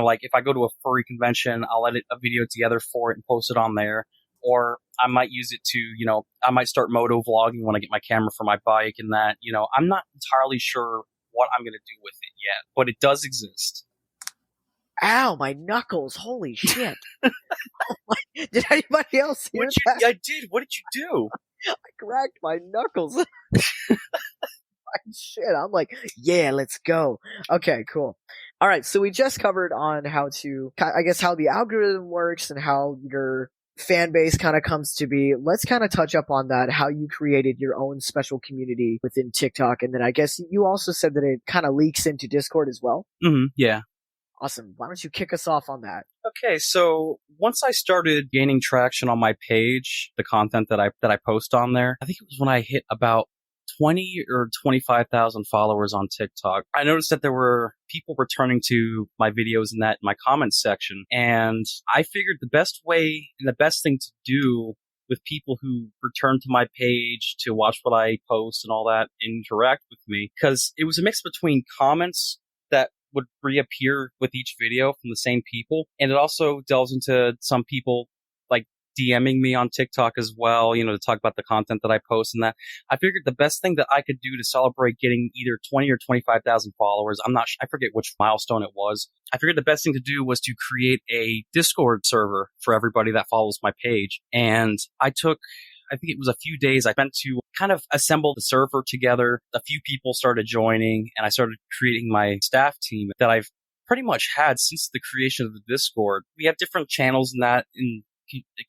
like if I go to a furry convention, I'll edit a video together for it and post it on there. Or I might use it to, I might start moto vlogging when I get my camera for my bike and that. I'm not entirely sure what I'm going to do with it yet, but it does exist. Ow, my knuckles. Holy shit. Did anybody else hear that? I did. What did you do? I cracked my knuckles. Shit, I'm like, yeah, let's go. Okay, cool. All right, so we just covered on how the algorithm works and how your fan base kind of comes to be. Let's kind of touch up on that, how you created your own special community within TikTok. And then I guess you also said that it kind of leaks into Discord as well. Mm-hmm, yeah. Awesome. Why don't you kick us off on that? Okay, so once I started gaining traction on my page, the content that I post on there, I think it was when I hit about 20 or 25,000 followers on TikTok. I noticed that there were people returning to my videos in my comments section. And I figured the best way and the best thing to do with people who return to my page to watch what I post and all that, interact with me, because it was a mix between comments that would reappear with each video from the same people. And it also delves into some people like DMing me on TikTok as well, to talk about the content that I post and that. I figured the best thing that I could do to celebrate getting either 20 or 25,000 followers, I forget which milestone it was. I figured the best thing to do was to create a Discord server for everybody that follows my page. And I think it was a few days I spent to kind of assemble the server together. A few people started joining, and I started creating my staff team that I've pretty much had since the creation of the Discord. We have different channels in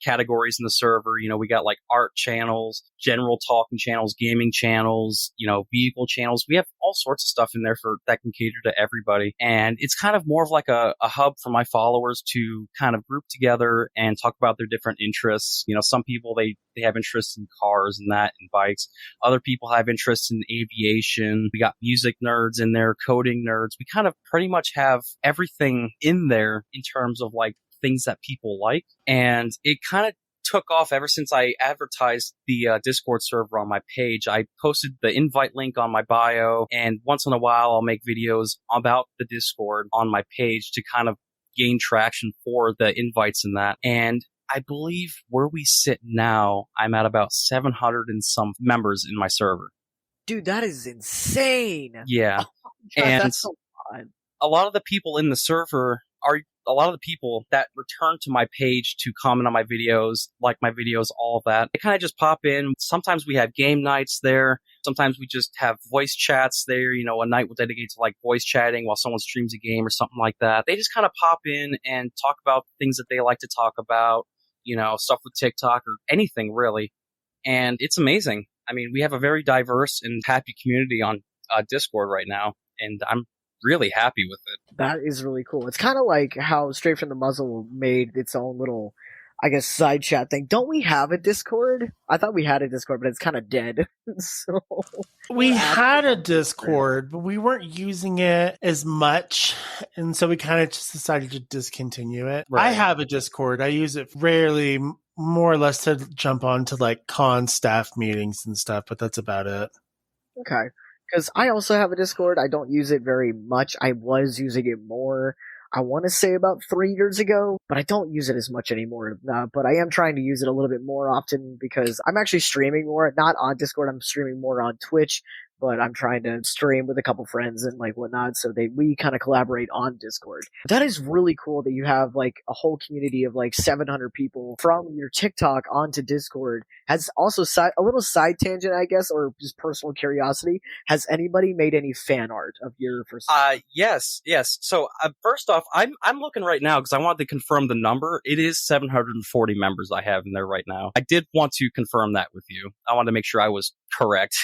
categories in the server. We got like art channels, general talking channels, gaming channels, vehicle channels. We have all sorts of stuff in there that can cater to everybody. And it's kind of more of like a hub for my followers to kind of group together and talk about their different interests. Some people, they have interests in cars and that and bikes. Other people have interests in aviation. We got music nerds in there, coding nerds. We kind of pretty much have everything in there in terms of like things that people like. And it kind of took off ever since I advertised the Discord server on my page. I posted the invite link on my bio, and once in a while I'll make videos about the Discord on my page to kind of gain traction for the invites and that. And I believe where we sit now, I'm at about 700 and some members in my server. Dude, that is insane. Yeah. Oh, God, and that's so fun. A lot of the people in the server are a lot of the people that return to my page to comment on my videos, like my videos, all of that. They kind of just pop in. Sometimes we have game nights there. Sometimes we just have voice chats there. A night we'll dedicate to like voice chatting while someone streams a game or something like that. They just kind of pop in and talk about things that they like to talk about, stuff with TikTok or anything really. and it's amazing. I mean, we have a very diverse and happy community on Discord right now, and I'm really happy with it. That is really cool. It's kind of like how Straight from the Muzzle made its own little, I guess, side chat thing. Don't we have a Discord? I thought we had a Discord, but it's kind of dead. So we had a Discord, but we weren't using it as much, and so we kind of just decided to discontinue it. Right. I have a Discord. I use it rarely, more or less to jump on to like con staff meetings and stuff, but that's about it. Okay. Because I also have a Discord. I don't use it very much. I was using it more, I want to say about 3 years ago, but I don't use it as much anymore. But I am trying to use it a little bit more often because I'm actually streaming more, not on Discord. I'm streaming more on Twitch, but I'm trying to stream with a couple friends and like whatnot, so we kind of collaborate on Discord. That is really cool that you have like a whole community of like 700 people from your TikTok onto Discord. Has also a little side tangent, I guess, or just personal curiosity. Has anybody made any fan art of your first? Yes. So first off, I'm looking right now because I wanted to confirm the number. It is 740 members I have in there right now. I did want to confirm that with you. I wanted to make sure I was correct.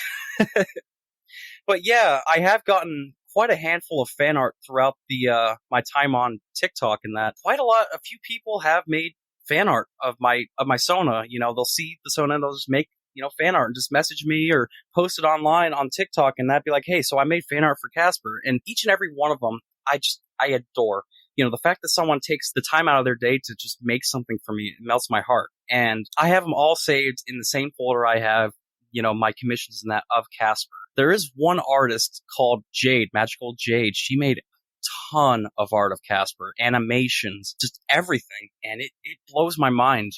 But yeah, I have gotten quite a handful of fan art throughout the my time on TikTok, and that quite a few people have made fan art of my Sona. You know, they'll see the Sona and they'll just make, you know, fan art and just message me or post it online on TikTok, and that'd be like, hey, so I made fan art for Kasper, and each and every one of them I adore. You know, the fact that someone takes the time out of their day to just make something for me, it melts my heart. And I have them all saved in the same folder I have, you know, my commissions and that of Kasper. There is one artist called Jade, Magical Jade. She made a ton of art of Kasper, animations, just everything. And it blows my mind,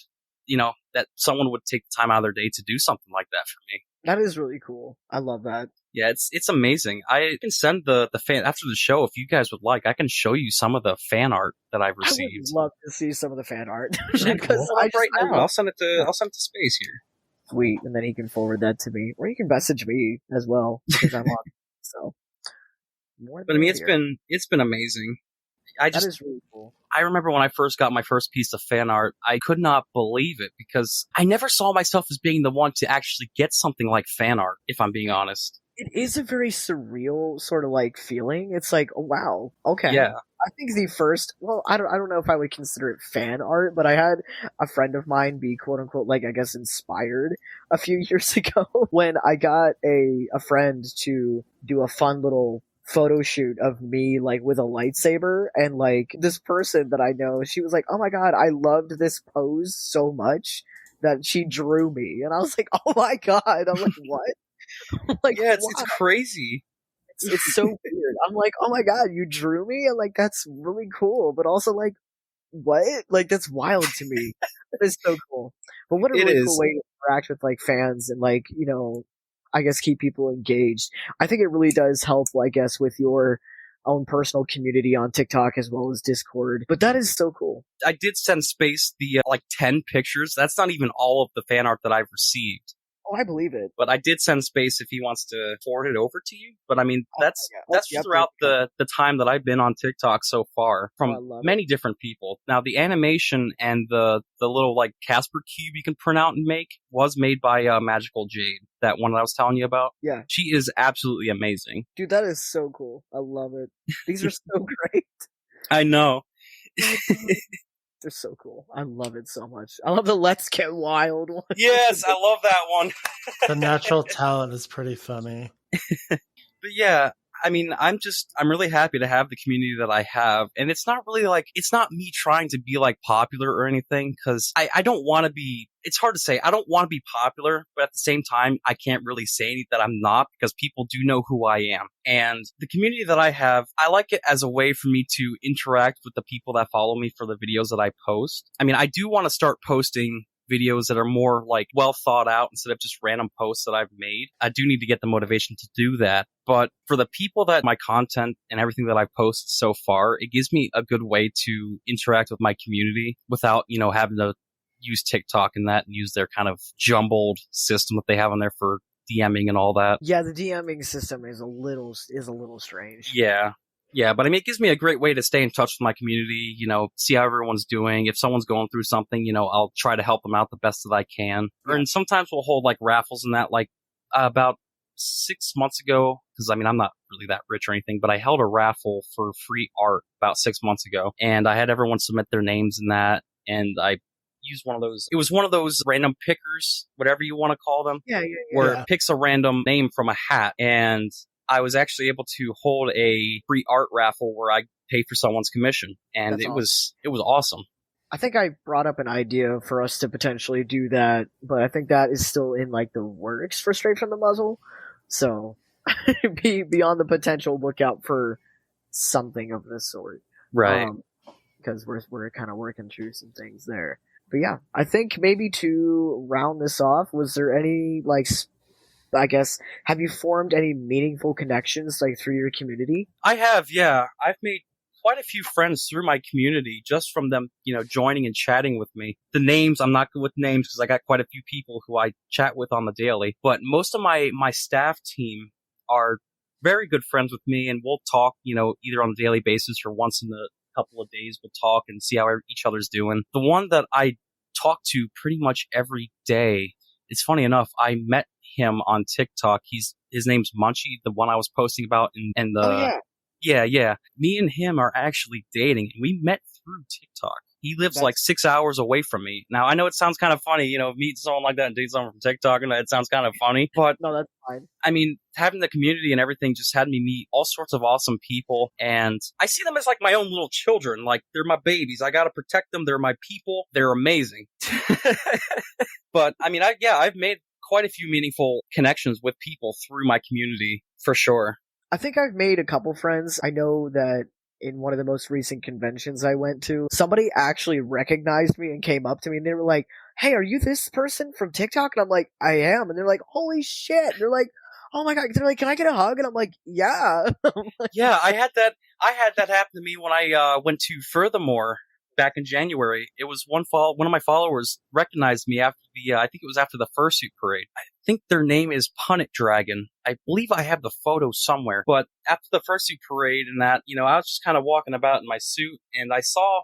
you know, that someone would take the time out of their day to do something like that for me. That is really cool. I love that. Yeah, it's amazing. I can send the fan after the show if you guys would like. I can show you some of the fan art that I've received. I would love to see some of the fan art. I'll send it to Space here. Sweet, and then he can forward that to me, or you can message me as well because I'm on. So, but I mean, it's been amazing. That is really cool. I remember when I first got my first piece of fan art, I could not believe it because I never saw myself as being the one to actually get something like fan art, if I'm being honest. It is a very surreal sort of like feeling. It's like, oh, wow, okay. Yeah. I think the first, well, I don't know if I would consider it fan art, but I had a friend of mine be quote unquote, like, I guess inspired a few years ago when I got a friend to do a fun little photo shoot of me like with a lightsaber, and like this person that I know, she was like, oh my god, I loved this pose so much that she drew me, and I was like, oh my god. I'm like, what? I'm like, yeah, it's crazy. It's so weird. I'm like, oh my god, you drew me? And like, that's really cool, but also like, what? Like, that's wild to me. That is so cool. But what a really cool way to interact with like fans and like, you know, I guess keep people engaged. I think it really does help, I guess, with your own personal community on TikTok as well as Discord. But that is so cool. I did send Space the like 10 pictures. That's not even all of the fan art that I've received. Oh, I believe it. But I did send Space if he wants to forward it over to you. But I mean, that's throughout the time that I've been on TikTok so far from many different people. Now, the animation and the little like Kasper cube you can print out and make was made by Magical Jade. That one that I was telling you about. Yeah. She is absolutely amazing. Dude, that is so cool. I love it. These are so great. I know. They're so cool. I love it so much. I love the Let's Get Wild one. Yes, I love that one. The natural talent is pretty funny. But yeah, I mean, I'm really happy to have the community that I have. And it's not really like, it's not me trying to be like popular or anything, because I don't want to be, it's hard to say. I don't want to be popular, but at the same time, I can't really say that I'm not, because people do know who I am. And the community that I have, I like it as a way for me to interact with the people that follow me for the videos that I post. I mean, I do want to start posting videos that are more like well thought out instead of just random posts that I've made. I do need to get the motivation to do that. But for the people that my content and everything that I've posted so far, it gives me a good way to interact with my community without, you know, having to use TikTok and that and use their kind of jumbled system that they have on there for DMing and all that. Yeah, the DMing system is a little strange. Yeah. Yeah, but I mean, it gives me a great way to stay in touch with my community, see how everyone's doing. If someone's going through something, I'll try to help them out the best that I can. Yeah. And sometimes we'll hold like raffles and that, like about 6 months ago, because I mean, I'm not really that rich or anything, but I held a raffle for free art about 6 months ago, and I had everyone submit their names in that, and I used one of those. It was one of those random pickers, whatever you want to call them, where it picks a random name from a hat, and I was actually able to hold a free art raffle where I paid for someone's commission, and it was awesome. I think I brought up an idea for us to potentially do that, but I think that is still in like the works for Straight from the Muzzle. So be on the potential lookout for something of this sort, right? Because we're kind of working through some things there. But yeah, I think maybe to round this off, was there any like, I guess, have you formed any meaningful connections like through your community? I have, yeah. I've made quite a few friends through my community just from them, joining and chatting with me. The names, I'm not good with names because I got quite a few people who I chat with on the daily, but most of my staff team are very good friends with me, and we'll talk, either on a daily basis or once in a couple of days we'll talk and see how each other's doing. The one that I talk to pretty much every day, it's funny enough, I met him on TikTok. His name's Munchie, the one I was posting about, and the Yeah. Me and him are actually dating, and we met through TikTok. He lives like 6 hours away from me. Now, I know it sounds kind of funny, meet someone like that and date someone from TikTok, and it sounds kind of funny, but no, that's fine. I mean, having the community and everything just had me meet all sorts of awesome people, and I see them as like my own little children. Like, they're my babies. I gotta protect them. They're my people. They're amazing. But, I mean, I've made quite a few meaningful connections with people through my community, for sure. I think I've made a couple friends. I know that in one of the most recent conventions I went to, somebody actually recognized me and came up to me, and they were like, "Hey, are you this person from TikTok?" And I'm like, "I am." And they're like, "Holy shit." They're like, "Oh my God." They're like, "Can I get a hug?" And I'm like, "Yeah." Yeah, I had that happen to me when I went to Furthermore back in January. It was one of my followers recognized me after I think it was after the fursuit parade. I think their name is Punnet Dragon. I believe I have the photo somewhere. But after the fursuit parade and that, I was just kind of walking about in my suit, and I saw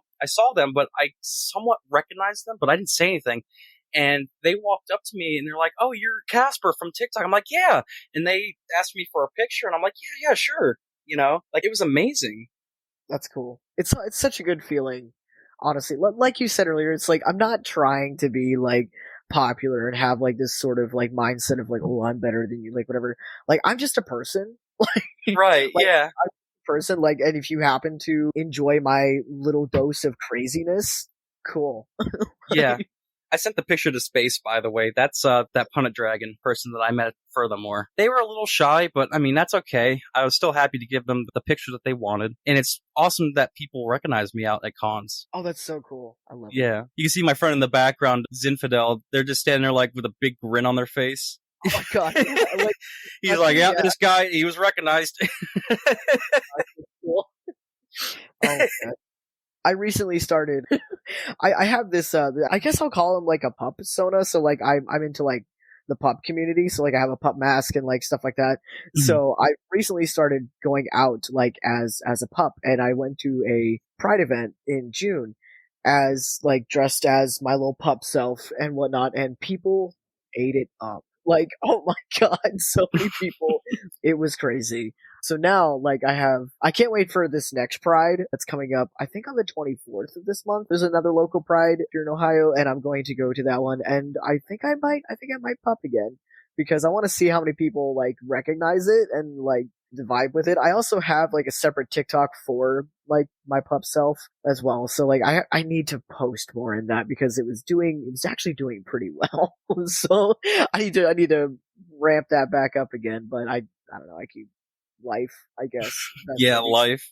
them, but I somewhat recognized them, but I didn't say anything. And they walked up to me and they're like, "Oh, you're Kasper from TikTok." I'm like, "Yeah." And they asked me for a picture, and I'm like, "Yeah, sure." Like, it was amazing. That's cool. It's such a good feeling. Honestly, like you said earlier, it's like I'm not trying to be like popular and have like this sort of like mindset of like, "Oh, I'm better than you," like whatever. Like, I'm just a person. Right, like, yeah. I'm a person, like, and if you happen to enjoy my little dose of craziness, cool. Yeah. I sent the picture to Space, by the way. That's that Punnet Dragon person that I met at Furthermore. They were a little shy, but I mean, that's okay. I was still happy to give them the picture that they wanted. And it's awesome that people recognize me out at cons. Oh, that's so cool. I love it. Yeah. You can see my friend in the background, Zinfidel. They're just standing there like with a big grin on their face. Oh my God. He's like, yeah, this guy, he was recognized. Cool. Oh, God. I recently started. I have this. I guess I'll call him like a pup persona. So like I'm into like the pup community. So like I have a pup mask and like stuff like that. Mm-hmm. So I recently started going out like as a pup, and I went to a Pride event in June as like dressed as my little pup self and whatnot, and people ate it up. Like, oh my God, so many people. It was crazy. So now, like, I can't wait for this next Pride that's coming up. I think on the 24th of this month, there's another local Pride here in Ohio, and I'm going to go to that one. And I think I might pup again, because I want to see how many people like recognize it and like vibe with it. I also have like a separate TikTok for like my pup self as well. So like I need to post more in that, because it was actually doing pretty well. So I need to ramp that back up again. But I don't know. I keep life, I guess. Yeah, life.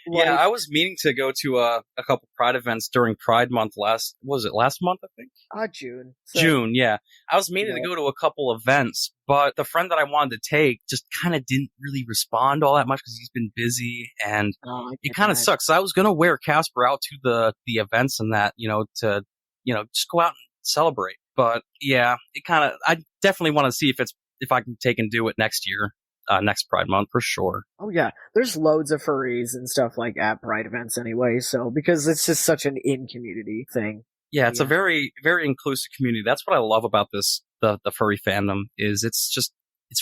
Yeah, I was meaning to go to a couple Pride events during Pride Month last month, I think? June. June, yeah. I was meaning to go to a couple events, but the friend that I wanted to take just kind of didn't really respond all that much because he's been busy, and it kind of sucks. I was going to wear Kasper out to the events and that, to, just go out and celebrate. But yeah, I definitely want to see if I can take and do it next year. next Pride Month for sure. Oh yeah, there's loads of furries and stuff like at Pride events anyway. So because it's just such an in-community thing. Yeah, it's a very, very inclusive community. That's what I love about this, the furry fandom, is it's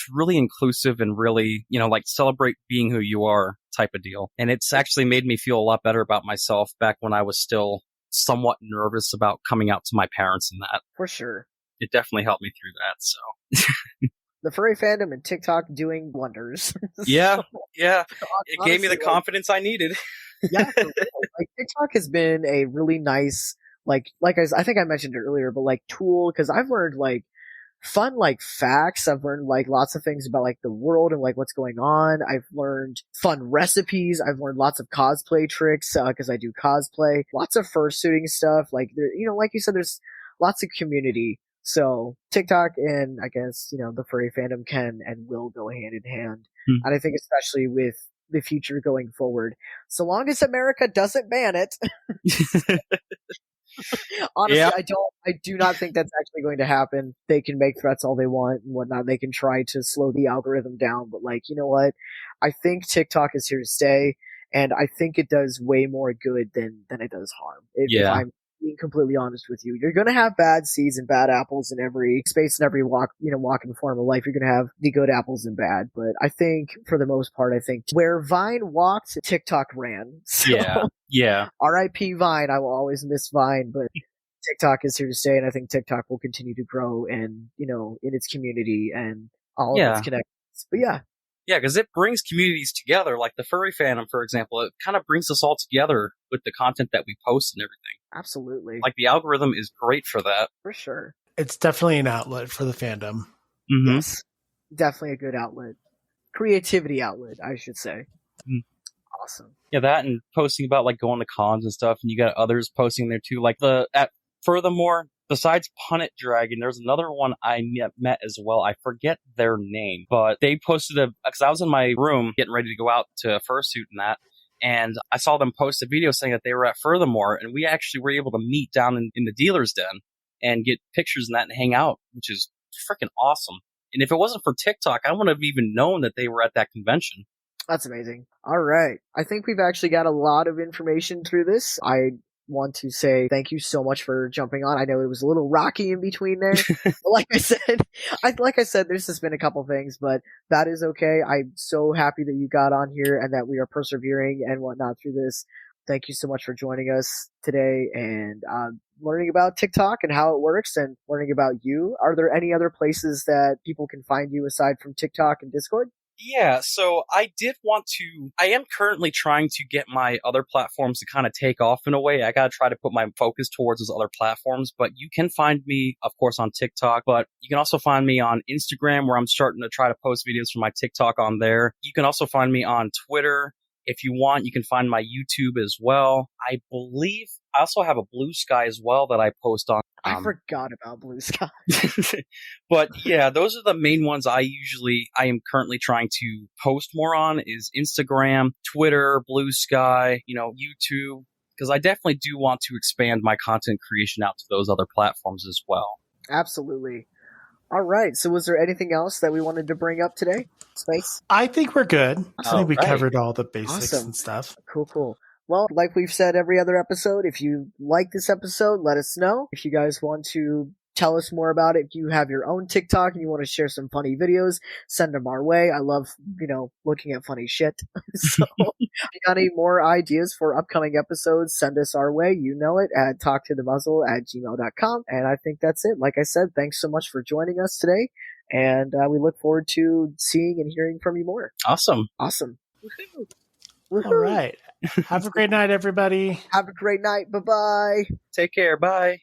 really inclusive and really, like celebrate being who you are type of deal. And it's actually made me feel a lot better about myself back when I was still somewhat nervous about coming out to my parents and that. For sure. It definitely helped me through that, so. The furry fandom and TikTok doing wonders. Yeah. It gave me the confidence I needed. Yeah, like TikTok has been a really nice, I think I mentioned it earlier, but like tool, because I've learned like fun like facts. I've learned like lots of things about like the world and like what's going on. I've learned fun recipes. I've learned lots of cosplay tricks because I do cosplay. Lots of fursuiting stuff. Like there, like you said, there's lots of community. So TikTok and I guess the furry fandom can and will go hand in hand. And I think especially with the future going forward, so long as America doesn't ban it. Honestly, yeah. I do not think that's actually going to happen. They can make threats all they want and whatnot. They can try to slow the algorithm down, but like, you know what? I think TikTok is here to stay, and I think it does way more good than it does harm. If I'm being completely honest with you, you're going to have bad seeds and bad apples in every space and every walking form of life. You're going to have the good apples and bad, but I think for the most part, I think where Vine walked, TikTok ran. So, yeah. R.I.P. Vine. I will always miss Vine, but TikTok is here to stay, and I think TikTok will continue to grow and in its community and all of its connections. But yeah, because it brings communities together, like the furry fandom, for example. It kind of brings us all together with the content that we post and everything. Absolutely. Like the algorithm is great for that. For sure. It's definitely an outlet for the fandom. Mm-hmm. Yes, definitely a good outlet. Creativity outlet, I should say. Awesome. Yeah, that and posting about like going to cons and stuff, and you got others posting there too. Like furthermore, besides Punnet Dragon, there's another one I met as well. I forget their name, but they posted because I was in my room getting ready to go out to a fursuit and that, and I saw them post a video saying that they were at Furthermore, and we actually were able to meet down in the dealer's den and get pictures and that and hang out, which is freaking awesome. And if it wasn't for TikTok, I wouldn't have even known that they were at that convention. That's amazing. All right. I think we've actually got a lot of information through this. I want to say thank you so much for jumping on. I know it was a little rocky in between there. But like I said, there's just been a couple things, but that is okay. I'm so happy that you got on here and that we are persevering and whatnot through this. Thank you so much for joining us today and learning about TikTok and how it works and learning about you. Are there any other places that people can find you aside from TikTok and Discord? Yeah, so I am currently trying to get my other platforms to kind of take off in a way. I gotta try to put my focus towards those other platforms, but you can find me, of course, on TikTok, but you can also find me on Instagram, where I'm starting to try to post videos from my TikTok on there. You can also find me on Twitter. If you want, you can find my YouTube as well. I believe I also have a Blue Sky as well that I post on. I forgot about Blue Sky. But yeah, those are the main ones I am currently trying to post more on is Instagram, Twitter, Blue Sky, YouTube, because I definitely do want to expand my content creation out to those other platforms as well. Absolutely. All right. So was there anything else that we wanted to bring up today? Space? I think we're good. I think we covered all the basics Awesome. and stuff. Cool. Well, like we've said every other episode, if you like this episode, let us know. If you guys want to tell us more about it, if you have your own TikTok and you want to share some funny videos, send them our way. I love, looking at funny shit. So if you got any more ideas for upcoming episodes, send us our way. You know it at talktothemuzzle@gmail.com. And I think that's it. Like I said, thanks so much for joining us today. And we look forward to seeing and hearing from you more. Awesome. Woohoo. All right. Have a great night, everybody. Have a great night. Bye-bye. Take care. Bye.